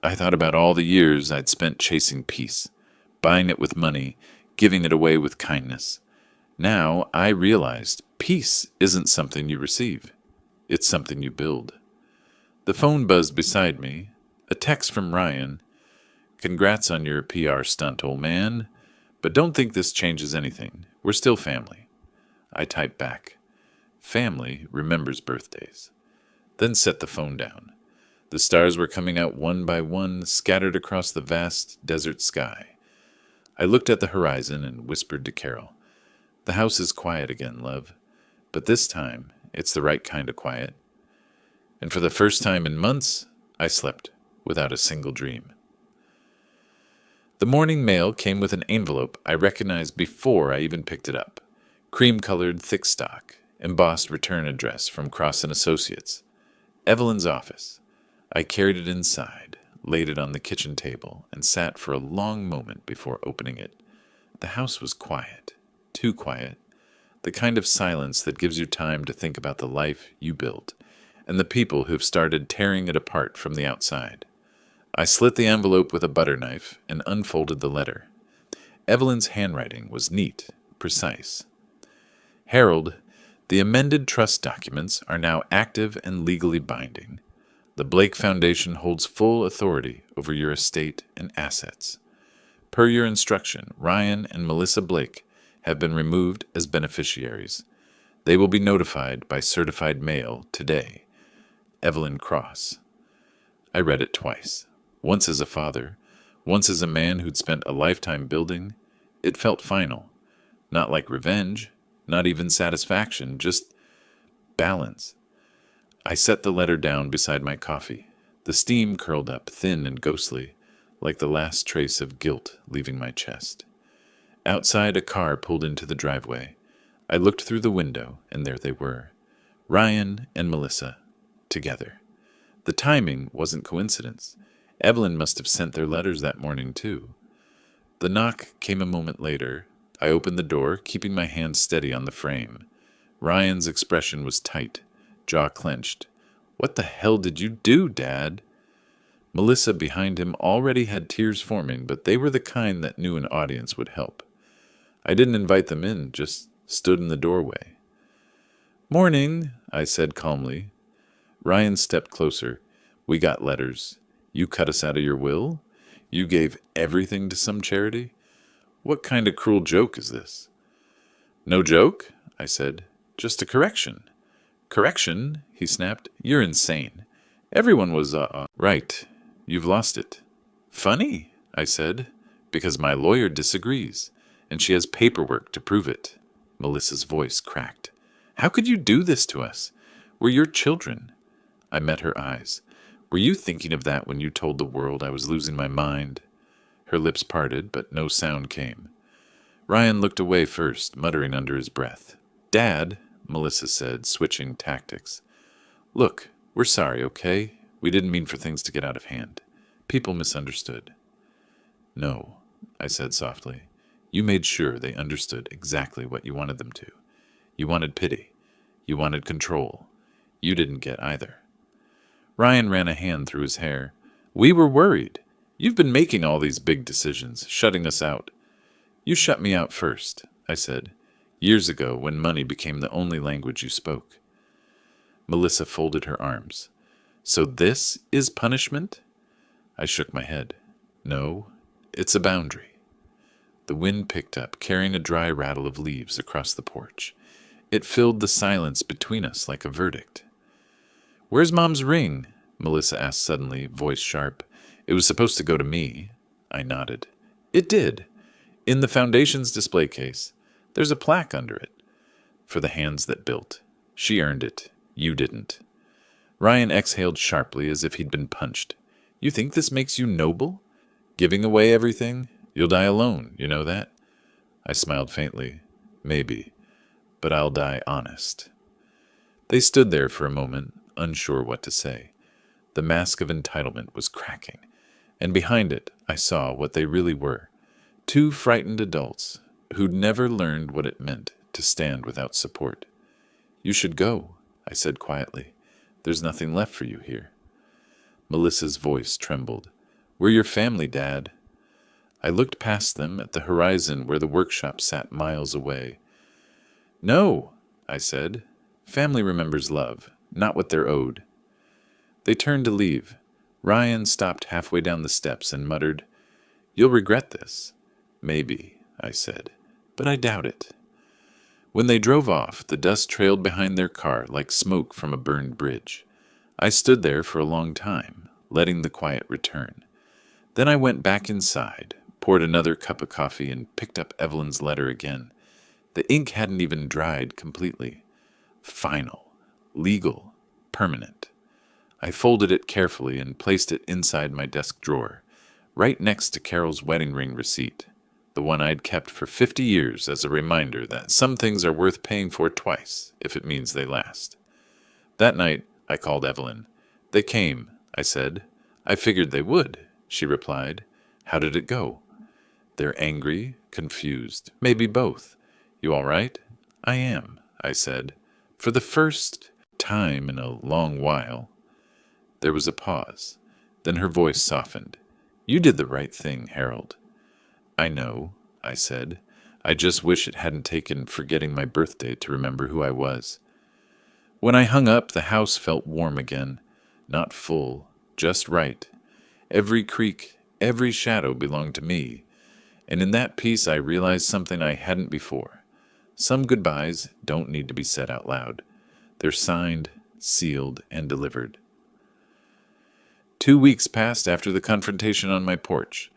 I thought about all the years I'd spent chasing peace, buying it with money, giving it away with kindness. Now I realized peace isn't something you receive. It's something you build. The phone buzzed beside me. A text from Ryan. "Congrats on your PR stunt, old man. But don't think this changes anything. We're still family." I typed back. Family remembers birthdays. Then set the phone down. The stars were coming out one by one, scattered across the vast desert sky. I looked at the horizon and whispered to Carol, "The house is quiet again, love. But this time, it's the right kind of quiet." And for the first time in months, I slept without a single dream. The morning mail came with an envelope I recognized before I even picked it up. Cream-colored thick stock, embossed return address from Cross & Associates. Evelyn's office. I carried it inside, laid it on the kitchen table, and sat for a long moment before opening it. The house was quiet. Too quiet. The kind of silence that gives you time to think about the life you built and the people who've started tearing it apart from the outside. I slit the envelope with a butter knife and unfolded the letter. Evelyn's handwriting was neat, precise. "Harold, the amended trust documents are now active and legally binding. The Blake Foundation holds full authority over your estate and assets. Per your instruction, Ryan and Melissa Blake have been removed as beneficiaries. They will be notified by certified mail today. Evelyn Cross." I read it twice, once as a father, once as a man who'd spent a lifetime building. It felt final, not like revenge, not even satisfaction, just balance. I set the letter down beside my coffee. The steam curled up, thin and ghostly, like the last trace of guilt leaving my chest. Outside, a car pulled into the driveway. I looked through the window, and there they were, Ryan and Melissa, together. The timing wasn't coincidence. Evelyn must have sent their letters that morning, too. The knock came a moment later. I opened the door, keeping my hand steady on the frame. Ryan's expression was tight, jaw clenched. "What the hell did you do, Dad?" Melissa behind him already had tears forming, but they were the kind that knew an audience would help. I didn't invite them in, just stood in the doorway. "Morning," I said calmly. Ryan stepped closer. "We got letters. You cut us out of your will? You gave everything to some charity? What kind of cruel joke is this?" "No joke," I said. "Just a correction." "Correction?" he snapped. "You're insane. Everyone was, right. You've lost it." "Funny," I said, "because my lawyer disagrees, and she has paperwork to prove it." Melissa's voice cracked. "How could you do this to us? We're your children." I met her eyes. "Were you thinking of that when you told the world I was losing my mind?" Her lips parted, but no sound came. Ryan looked away first, muttering under his breath. "Dad," Melissa said, switching tactics. "Look, we're sorry, okay? We didn't mean for things to get out of hand. People misunderstood." "No," I said softly. "You made sure they understood exactly what you wanted them to. You wanted pity. You wanted control. You didn't get either." Ryan ran a hand through his hair. "We were worried. You've been making all these big decisions, shutting us out." "You shut me out first," I said, "years ago when money became the only language you spoke." Melissa folded her arms. "So this is punishment?" I shook my head. "No, it's a boundary." The wind picked up, carrying a dry rattle of leaves across the porch. It filled the silence between us like a verdict. "Where's Mom's ring?" Melissa asked suddenly, voice sharp. "It was supposed to go to me." I nodded. "It did. In the foundation's display case. There's a plaque under it. For the hands that built. She earned it. You didn't." Ryan exhaled sharply as if he'd been punched. "You think this makes you noble? Giving away everything? You'll die alone, you know that?" I smiled faintly. "Maybe. But I'll die honest." They stood there for a moment, unsure what to say. The mask of entitlement was cracking, and behind it I saw what they really were. Two frightened adults who'd never learned what it meant to stand without support. "You should go," I said quietly. "There's nothing left for you here." Melissa's voice trembled. "We're your family, Dad." I looked past them at the horizon where the workshop sat miles away. "No," I said. "Family remembers love, not what they're owed." They turned to leave. Ryan stopped halfway down the steps and muttered, "You'll regret this." "Maybe," I said, "but I doubt it." When they drove off, the dust trailed behind their car like smoke from a burned bridge. I stood there for a long time, letting the quiet return. Then I went back inside, poured another cup of coffee, and picked up Evelyn's letter again. The ink hadn't even dried completely. Final, legal, permanent. I folded it carefully and placed it inside my desk drawer, right next to Carol's wedding ring receipt, the one I'd kept for 50 years as a reminder that some things are worth paying for twice if it means they last. That night, I called Evelyn. "They came," I said. "I figured they would," she replied. "How did it go?" "They're angry, confused, maybe both. You all right?" "I am," I said. "For the first time in a long while." There was a pause. Then her voice softened. "You did the right thing, Harold." "I know," I said. "I just wish it hadn't taken forgetting my birthday to remember who I was." When I hung up, the house felt warm again. Not full, just right. Every creak, every shadow belonged to me. And in that peace I realized something I hadn't before. Some goodbyes don't need to be said out loud. They're signed, sealed, and delivered. 2 weeks passed after the confrontation on my porch.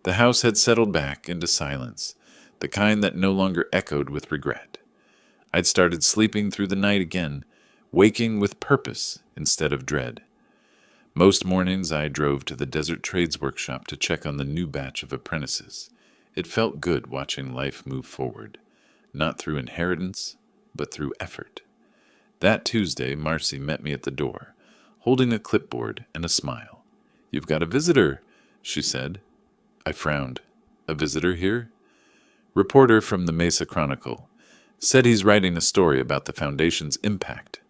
The house had settled back into silence, the kind that no longer echoed with regret. I'd started sleeping through the night again, waking with purpose instead of dread. Most mornings I drove to the Desert Trades workshop to check on the new batch of apprentices. It felt good watching life move forward, not through inheritance, but through effort. That Tuesday, Marcy met me at the door, holding a clipboard and a smile. "You've got a visitor," she said. I frowned. "A visitor here?" "Reporter from the Mesa Chronicle. Said he's writing a story about the Foundation's impact."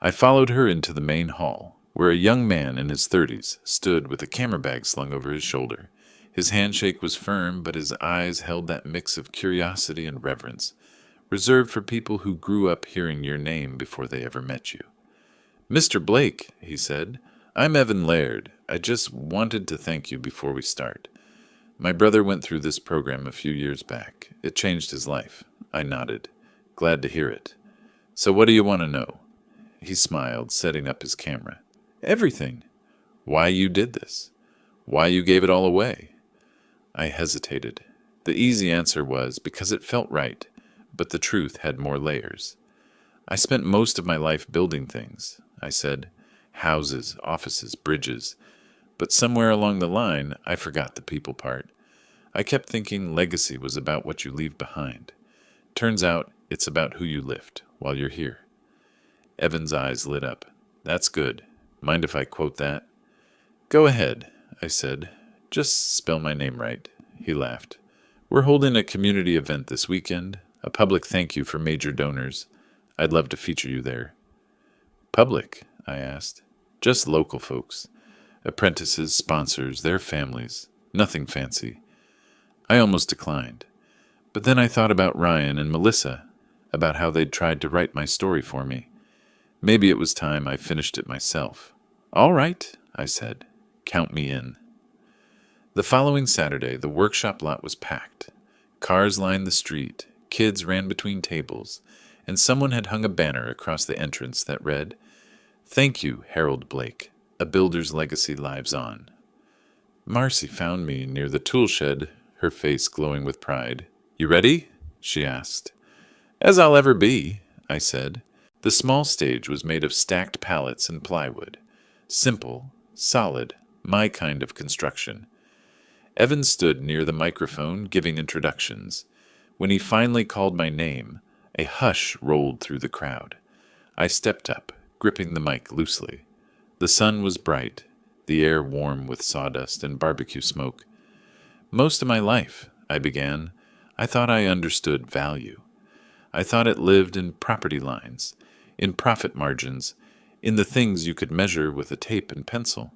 I followed her into the main hall, where a young man in his 30s stood with a camera bag slung over his shoulder. His handshake was firm, but his eyes held that mix of curiosity and reverence, reserved for people who grew up hearing your name before they ever met you. "Mr. Blake," he said, "I'm Evan Laird. I just wanted to thank you before we start. My brother went through this program a few years back. It changed his life." I nodded. "Glad to hear it. So what do you want to know?" He smiled, setting up his camera. "Everything. Why you did this. Why you gave it all away." I hesitated. The easy answer was because it felt right, but the truth had more layers. "I spent most of my life building things," I said. "Houses, offices, bridges. But somewhere along the line, I forgot the people part. I kept thinking legacy was about what you leave behind. Turns out it's about who you lift while you're here." Evan's eyes lit up. "That's good. Mind if I quote that?" "Go ahead," I said. "Just spell my name right." He laughed. "We're holding a community event this weekend, a public thank you for major donors. I'd love to feature you there." "Public?" I asked. "Just local folks. Apprentices, sponsors, their families. Nothing fancy." I almost declined. But then I thought about Ryan and Melissa, about how they'd tried to write my story for me. Maybe it was time I finished it myself. "All right," I said. "Count me in." The following Saturday, the workshop lot was packed. Cars lined the street, kids ran between tables, and someone had hung a banner across the entrance that read, "Thank you, Harold Blake. A builder's legacy lives on." Marcy found me near the tool shed, her face glowing with pride. "You ready?" she asked. "As I'll ever be," I said. The small stage was made of stacked pallets and plywood. Simple, solid, my kind of construction. Evan stood near the microphone giving introductions. When he finally called my name, a hush rolled through the crowd. I stepped up, gripping the mic loosely. The sun was bright, the air warm with sawdust and barbecue smoke. "Most of my life," I began, I thought I understood value. I thought it lived in property lines, in profit margins, in the things you could measure with a tape and pencil.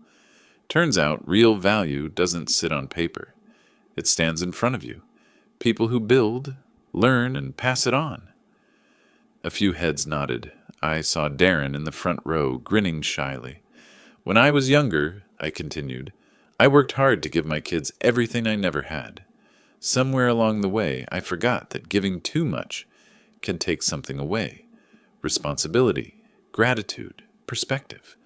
Turns out real value doesn't sit on paper. It stands in front of you. People who build, learn, and pass it on. A few heads nodded. I saw Darren in the front row, grinning shyly. "When I was younger," I continued, "I worked hard to give my kids everything I never had. Somewhere along the way, I forgot that giving too much can take something away. Responsibility, gratitude, perspective.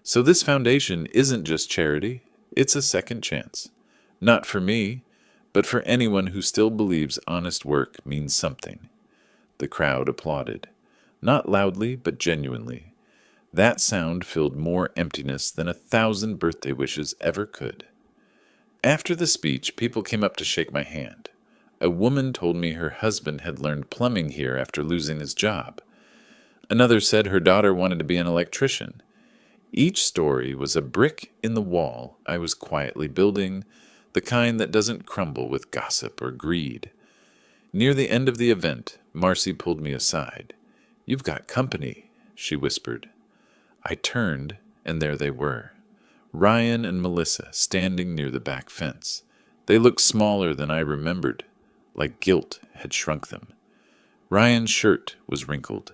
So this foundation isn't just charity, it's a second chance. Not for me, but for anyone who still believes honest work means something." The crowd applauded. Not loudly, but genuinely. That sound filled more emptiness than 1,000 birthday wishes ever could. After the speech, people came up to shake my hand. A woman told me her husband had learned plumbing here after losing his job. Another said her daughter wanted to be an electrician. Each story was a brick in the wall I was quietly building, the kind that doesn't crumble with gossip or greed. Near the end of the event, Marcy pulled me aside. "You've got company," she whispered. I turned, and there they were. Ryan and Melissa standing near the back fence. They looked smaller than I remembered, like guilt had shrunk them. Ryan's shirt was wrinkled.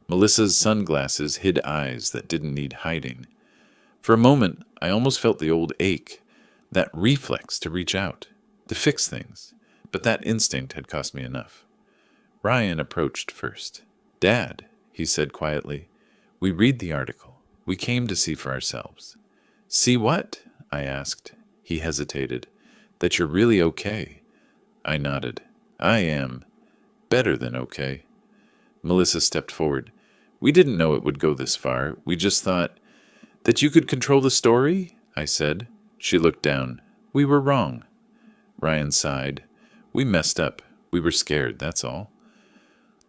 Melissa's sunglasses hid eyes that didn't need hiding. For a moment, I almost felt the old ache, that reflex to reach out, to fix things, but that instinct had cost me enough. Ryan approached first. "Dad," he said quietly, "we read the article. We came to see for ourselves." "See what?" I asked. He hesitated. "That you're really okay." I nodded. "I am. Better than okay." Melissa stepped forward. "We didn't know it would go this far. We just thought—" "That you could control the story?" I said. She looked down. "We were wrong." Ryan sighed. We messed up. We were scared, that's all.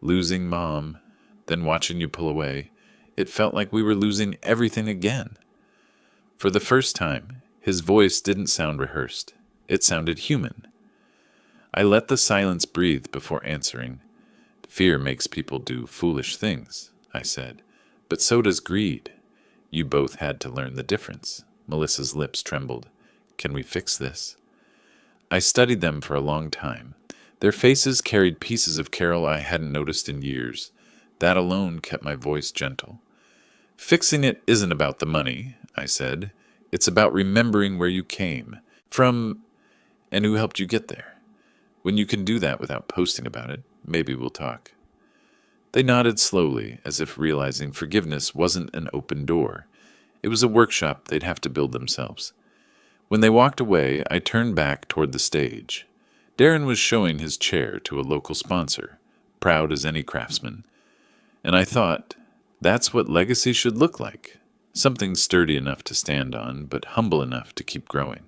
Losing Mom, then watching you pull away, it felt like we were losing everything again. For the first time, his voice didn't sound rehearsed. It sounded human. I let the silence breathe before answering. Fear makes people do foolish things, I said, but so does greed. You both had to learn the difference. Melissa's lips trembled. Can we fix this? I studied them for a long time. Their faces carried pieces of Carol I hadn't noticed in years. That alone kept my voice gentle. Fixing it isn't about the money, I said. It's about remembering where you came from and who helped you get there. When you can do that without posting about it, maybe we'll talk. They nodded slowly, as if realizing forgiveness wasn't an open door. It was a workshop they'd have to build themselves. When they walked away, I turned back toward the stage. Darren was showing his chair to a local sponsor, proud as any craftsman. And I thought, that's what legacy should look like. Something sturdy enough to stand on, but humble enough to keep growing.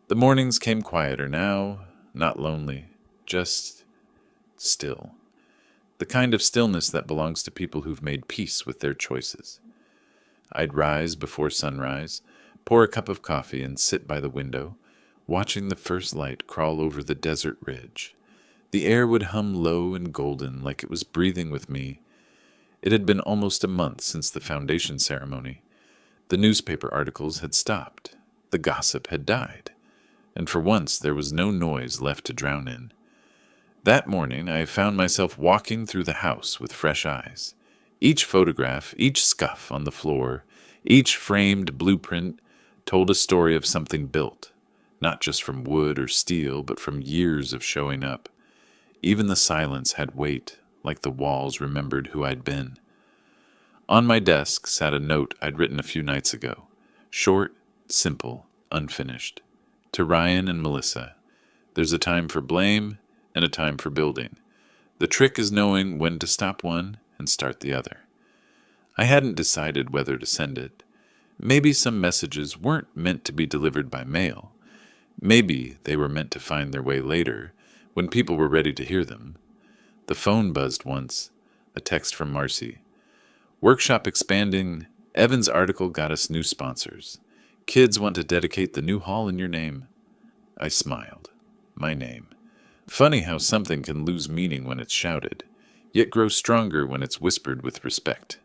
The mornings came quieter now, not lonely, just still. The kind of stillness that belongs to people who've made peace with their choices. I'd rise before sunrise, pour a cup of coffee, and sit by the window, watching the first light crawl over the desert ridge. The air would hum low and golden like it was breathing with me. It had been almost a month since the foundation ceremony. The newspaper articles had stopped. The gossip had died. And for once there was no noise left to drown in. That morning I found myself walking through the house with fresh eyes. Each photograph, each scuff on the floor, each framed blueprint told a story of something built, not just from wood or steel, but from years of showing up. Even the silence had weight, like the walls remembered who I'd been. On my desk sat a note I'd written a few nights ago. Short, simple, unfinished. To Ryan and Melissa, there's a time for blame and a time for building. The trick is knowing when to stop one and start the other. I hadn't decided whether to send it. Maybe some messages weren't meant to be delivered by mail. Maybe they were meant to find their way later, when people were ready to hear them. The phone buzzed once, a text from Marcy. Workshop expanding. Evan's article got us new sponsors. Kids want to dedicate the new hall in your name. I smiled. My name. Funny how something can lose meaning when it's shouted, yet grow stronger when it's whispered with respect.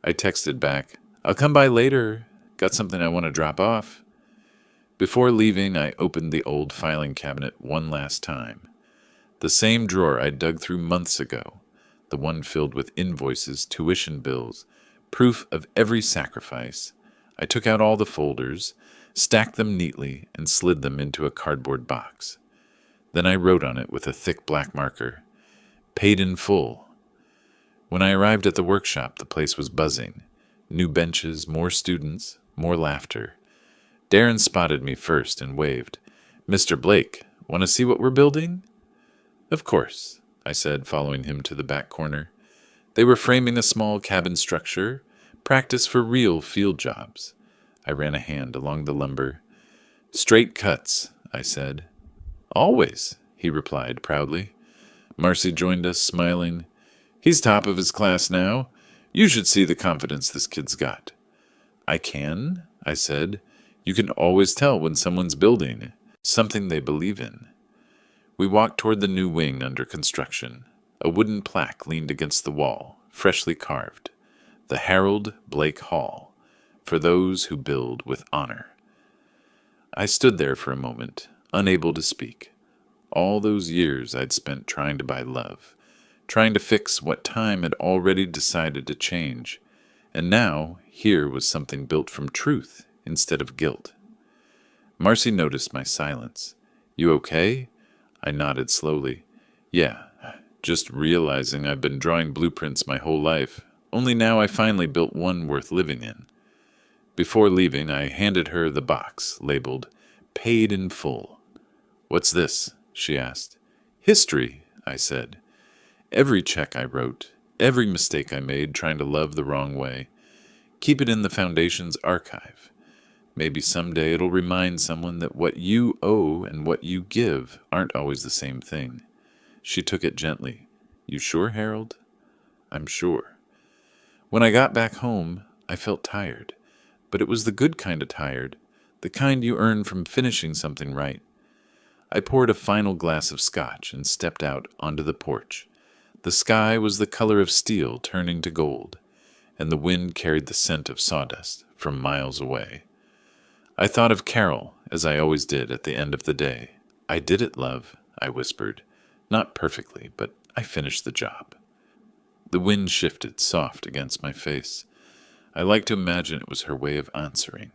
I texted back, I'll come by later. Got something I want to drop off. Before leaving, I opened the old filing cabinet one last time. The same drawer I dug through months ago, the one filled with invoices, tuition bills, proof of every sacrifice. I took out all the folders, stacked them neatly, and slid them into a cardboard box. Then I wrote on it with a thick black marker, paid in full. When I arrived at the workshop, the place was buzzing. New benches, more students, more laughter. Darren spotted me first and waved. Mr. Blake, want to see what we're building? Of course, I said, following him to the back corner. They were framing a small cabin structure, practice for real field jobs. I ran a hand along the lumber. Straight cuts, I said. Always, he replied proudly. Marcy joined us, smiling. He's top of his class now. You should see the confidence this kid's got. I can, I said. You can always tell when someone's building something they believe in. We walked toward the new wing under construction. A wooden plaque leaned against the wall, freshly carved. The Harold Blake Hall, for those who build with honor. I stood there for a moment, unable to speak. All those years I'd spent trying to buy love, trying to fix what time had already decided to change. And now, here was something built from truth instead of guilt. Marcy noticed my silence. You okay? I nodded slowly. Yeah, just realizing I've been drawing blueprints my whole life. Only now I finally built one worth living in. Before leaving, I handed her the box, labeled, Paid in Full. What's this? She asked. History, I said. Every check I wrote, every mistake I made trying to love the wrong way. Keep it in the Foundation's archive. Maybe someday it'll remind someone that what you owe and what you give aren't always the same thing. She took it gently. You sure, Harold? I'm sure. When I got back home, I felt tired. But it was the good kind of tired, the kind you earn from finishing something right. I poured a final glass of scotch and stepped out onto the porch. The sky was the color of steel turning to gold, and the wind carried the scent of sawdust from miles away. I thought of Carol, as I always did at the end of the day. I did it, love, I whispered. Not perfectly, but I finished the job. The wind shifted soft against my face. I like to imagine it was her way of answering.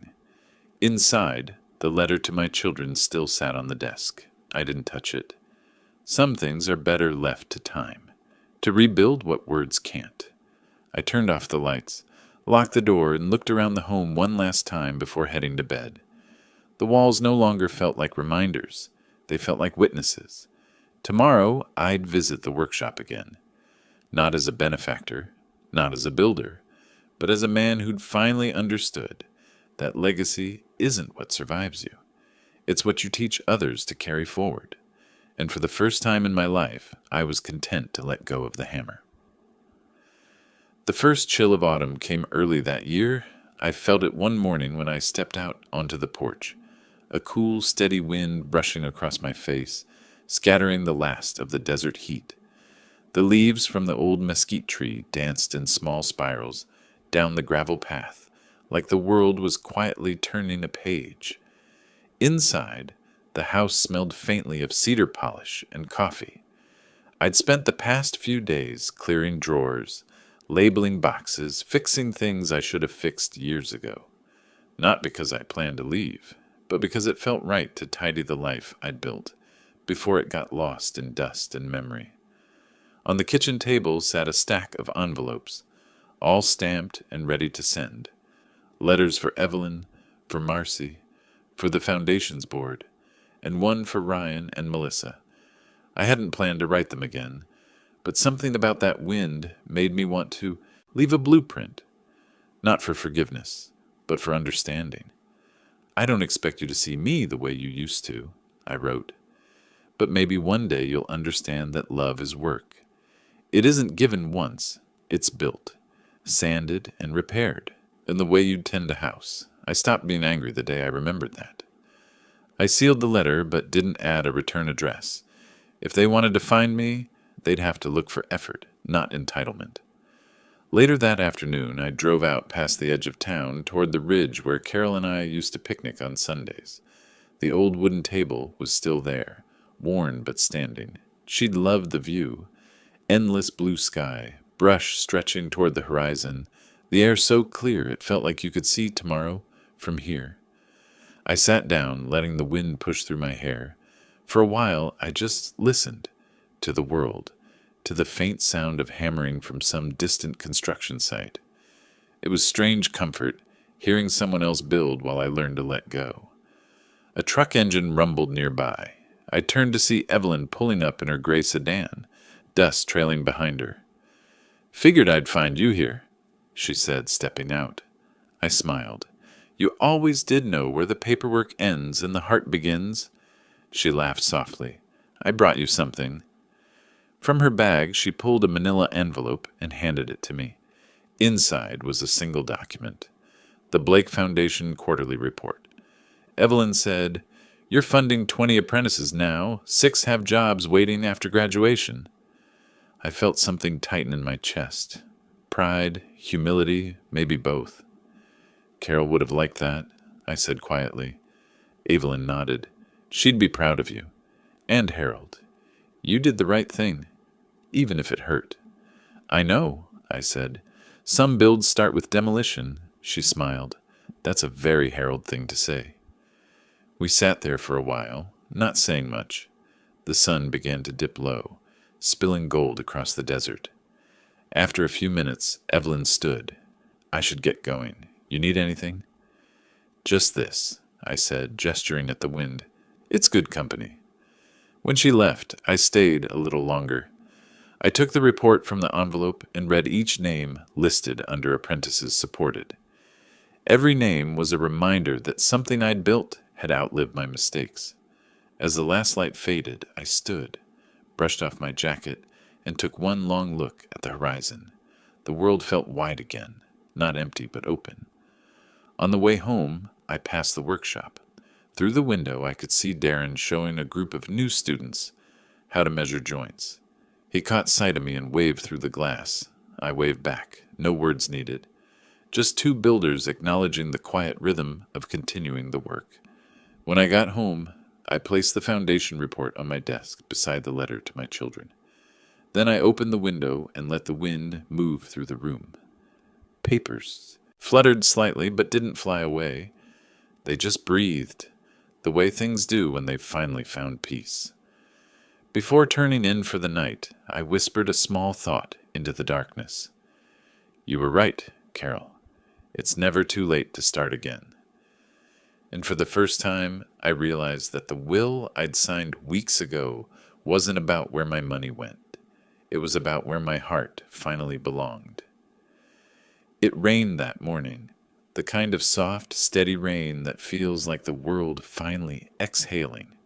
Inside, the letter to my children still sat on the desk. I didn't touch it. Some things are better left to time, to rebuild what words can't. I turned off the lights, locked the door, and looked around the home one last time before heading to bed. The walls no longer felt like reminders. They felt like witnesses. Tomorrow, I'd visit the workshop again. Not as a benefactor, not as a builder, but as a man who'd finally understood that legacy isn't what survives you. It's what you teach others to carry forward. And for the first time in my life, I was content to let go of the hammer. The first chill of autumn came early that year. I felt it one morning when I stepped out onto the porch, a cool, steady wind brushing across my face, scattering the last of the desert heat. The leaves from the old mesquite tree danced in small spirals down the gravel path, like the world was quietly turning a page. Inside, the house smelled faintly of cedar polish and coffee. I'd spent the past few days clearing drawers, labeling boxes, fixing things I should have fixed years ago. Not because I planned to leave, but because it felt right to tidy the life I'd built before it got lost in dust and memory. On the kitchen table sat a stack of envelopes, all stamped and ready to send. Letters for Evelyn, for Marcy, for the Foundations Board, and one for Ryan and Melissa. I hadn't planned to write them again, but something about that wind made me want to leave a blueprint, not for forgiveness, but for understanding. I don't expect you to see me the way you used to, I wrote, but maybe one day you'll understand that love is work. It isn't given once, it's built, sanded and repaired, in the way you'd tend a house. I stopped being angry the day I remembered that. I sealed the letter but didn't add a return address. If they wanted to find me, they'd have to look for effort, not entitlement. Later that afternoon, I drove out past the edge of town toward the ridge where Carol and I used to picnic on Sundays. The old wooden table was still there, worn but standing. She'd loved the view. Endless blue sky, brush stretching toward the horizon, the air so clear it felt like you could see tomorrow from here. I sat down, letting the wind push through my hair. For a while, I just listened to the world, to the faint sound of hammering from some distant construction site. It was strange comfort, hearing someone else build while I learned to let go. A truck engine rumbled nearby. I turned to see Evelyn pulling up in her gray sedan, dust trailing behind her. Figured I'd find you here, she said, stepping out. I smiled. You always did know where the paperwork ends and the heart begins. She laughed softly. I brought you something. From her bag, she pulled a manila envelope and handed it to me. Inside was a single document, the Blake Foundation Quarterly Report. Evelyn said, You're funding 20 apprentices now. 6 have jobs waiting after graduation. I felt something tighten in my chest. Pride, humility, maybe both. Carol would have liked that, I said quietly. Evelyn nodded. She'd be proud of you. And Harold. You did the right thing, even if it hurt. I know, I said. Some builds start with demolition. She smiled. That's a very Harold thing to say. We sat there for a while, not saying much. The sun began to dip low, spilling gold across the desert. After a few minutes, Evelyn stood. I should get going. You need anything? Just this, I said, gesturing at the wind. It's good company. When she left, I stayed a little longer. I took the report from the envelope and read each name listed under apprentices supported. Every name was a reminder that something I'd built had outlived my mistakes. As the last light faded, I stood, brushed off my jacket, and took one long look at the horizon. The world felt wide again, not empty but open. On the way home, I passed the workshop. Through the window, I could see Darren showing a group of new students how to measure joints. He caught sight of me and waved through the glass. I waved back, no words needed. Just two builders acknowledging the quiet rhythm of continuing the work. When I got home, I placed the foundation report on my desk beside the letter to my children. Then I opened the window and let the wind move through the room. Papers fluttered slightly but didn't fly away. They just breathed, the way things do when they've finally found peace. Before turning in for the night, I whispered a small thought into the darkness. You were right, Carol. It's never too late to start again. And for the first time, I realized that the will I'd signed weeks ago wasn't about where my money went. It was about where my heart finally belonged. It rained that morning, the kind of soft, steady rain that feels like the world finally exhaling.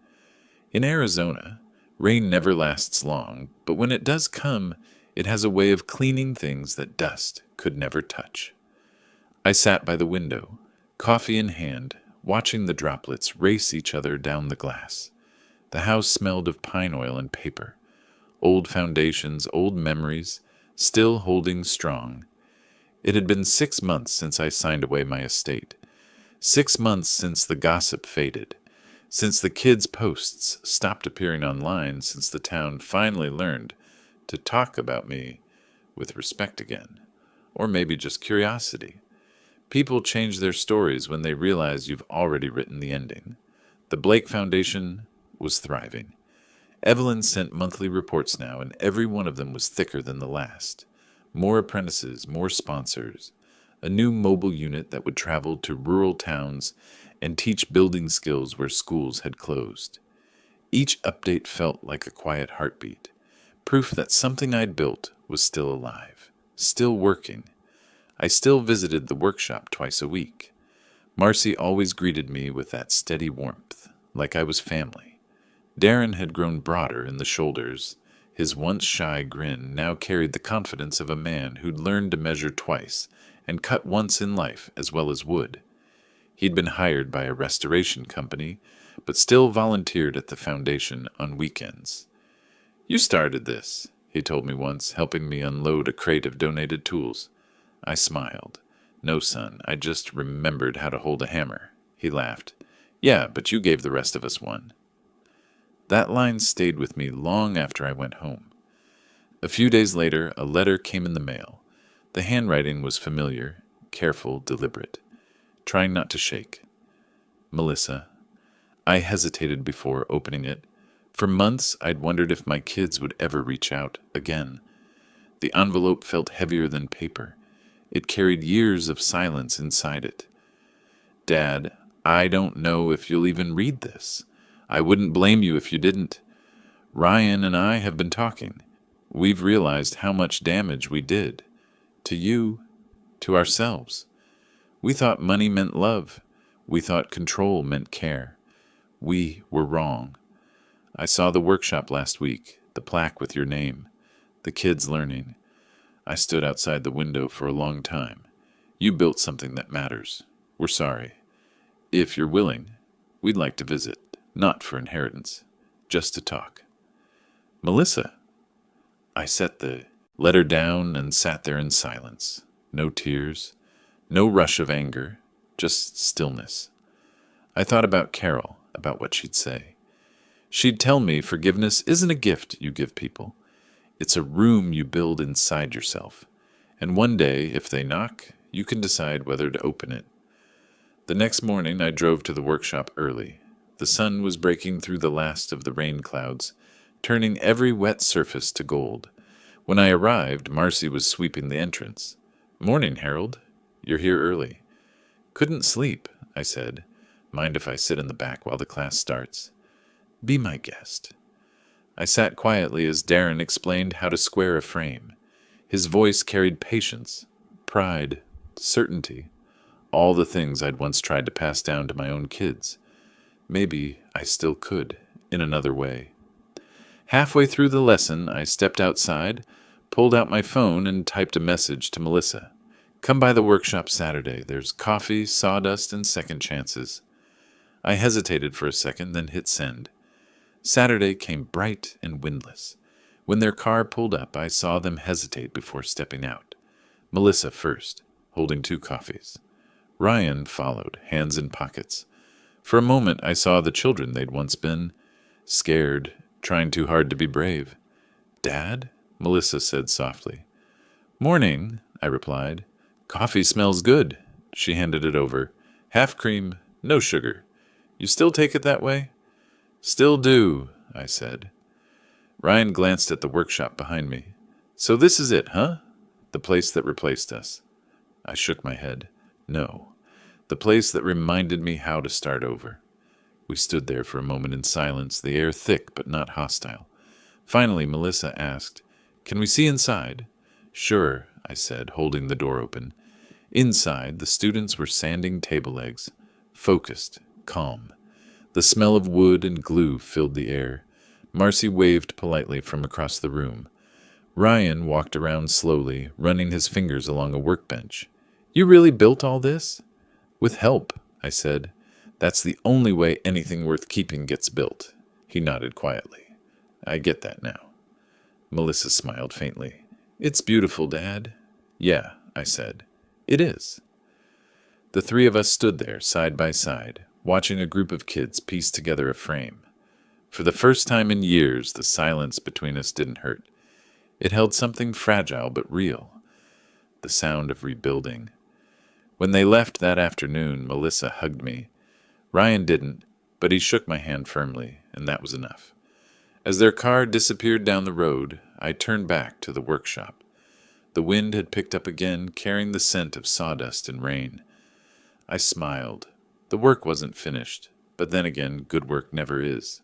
In Arizona, rain never lasts long, but when it does come, it has a way of cleaning things that dust could never touch. I sat by the window, coffee in hand, watching the droplets race each other down the glass. The house smelled of pine oil and paper, old foundations, old memories, still holding strong. It had been 6 months since I signed away my estate. 6 months since the gossip faded, since the kids' posts stopped appearing online, since the town finally learned to talk about me with respect again, or maybe just curiosity. People change their stories when they realize you've already written the ending. The Blake Foundation was thriving. Evelyn sent monthly reports now, and every one of them was thicker than the last. More apprentices, more sponsors, a new mobile unit that would travel to rural towns and teach building skills where schools had closed. Each update felt like a quiet heartbeat, proof that something I'd built was still alive, still working. I still visited the workshop twice a week. Marcy always greeted me with that steady warmth, like I was family. Darren had grown broader in the shoulders. His once shy grin now carried the confidence of a man who'd learned to measure twice and cut once in life as well as wood. He'd been hired by a restoration company, but still volunteered at the foundation on weekends. You started this, he told me once, helping me unload a crate of donated tools. I smiled. No, son, I just remembered how to hold a hammer. He laughed. Yeah, but you gave the rest of us one. That line stayed with me long after I went home. A few days later, a letter came in the mail. The handwriting was familiar, careful, deliberate, trying not to shake. Melissa. I hesitated before opening it. For months, I'd wondered if my kids would ever reach out again. The envelope felt heavier than paper. It carried years of silence inside it. Dad, I don't know if you'll even read this. I wouldn't blame you if you didn't. Ryan and I have been talking. We've realized how much damage we did. To you, to ourselves. We thought money meant love. We thought control meant care. We were wrong. I saw the workshop last week, the plaque with your name, the kids learning. I stood outside the window for a long time. You built something that matters. We're sorry. If you're willing, we'd like to visit, not for inheritance, just to talk. Melissa. I set the letter down and sat there in silence. No tears, no rush of anger, just stillness. I thought about Carol, about what she'd say. She'd tell me forgiveness isn't a gift you give people. It's a room you build inside yourself. And one day, if they knock, you can decide whether to open it. The next morning, I drove to the workshop early. The sun was breaking through the last of the rain clouds, turning every wet surface to gold. When I arrived, Marcy was sweeping the entrance. Morning, Harold. You're here early. Couldn't sleep, I said. Mind if I sit in the back while the class starts? Be my guest. I sat quietly as Darren explained how to square a frame. His voice carried patience, pride, certainty, all the things I'd once tried to pass down to my own kids. Maybe I still could, in another way. Halfway through the lesson, I stepped outside, pulled out my phone, and typed a message to Melissa. Come by the workshop Saturday. There's coffee, sawdust, and second chances. I hesitated for a second, then hit send. Saturday came bright and windless. When their car pulled up, I saw them hesitate before stepping out. Melissa first, holding 2 coffees. Ryan followed, hands in pockets. For a moment, I saw the children they'd once been, scared, trying too hard to be brave. Dad? Melissa said softly. Morning, I replied. Coffee smells good. She handed it over. Half cream, no sugar. You still take it that way? Still do, I said. Ryan glanced at the workshop behind me. So this is it, huh? The place that replaced us. I shook my head. No. The place that reminded me how to start over. We stood there for a moment in silence, the air thick but not hostile. Finally, Melissa asked, Can we see inside? Sure, I said, holding the door open. Inside, the students were sanding table legs, focused, calm. The smell of wood and glue filled the air. Marcy waved politely from across the room. Ryan walked around slowly, running his fingers along a workbench. You really built all this? With help, I said. That's the only way anything worth keeping gets built. He nodded quietly. I get that now. Melissa smiled faintly. It's beautiful, Dad. Yeah, I said. It is. The 3 of us stood there, side by side, watching a group of kids piece together a frame. For the first time in years, the silence between us didn't hurt. It held something fragile but real. The sound of rebuilding. When they left that afternoon, Melissa hugged me. Ryan didn't, but he shook my hand firmly, and that was enough. As their car disappeared down the road, I turned back to the workshop. The wind had picked up again, carrying the scent of sawdust and rain. I smiled. The work wasn't finished, but then again, good work never is.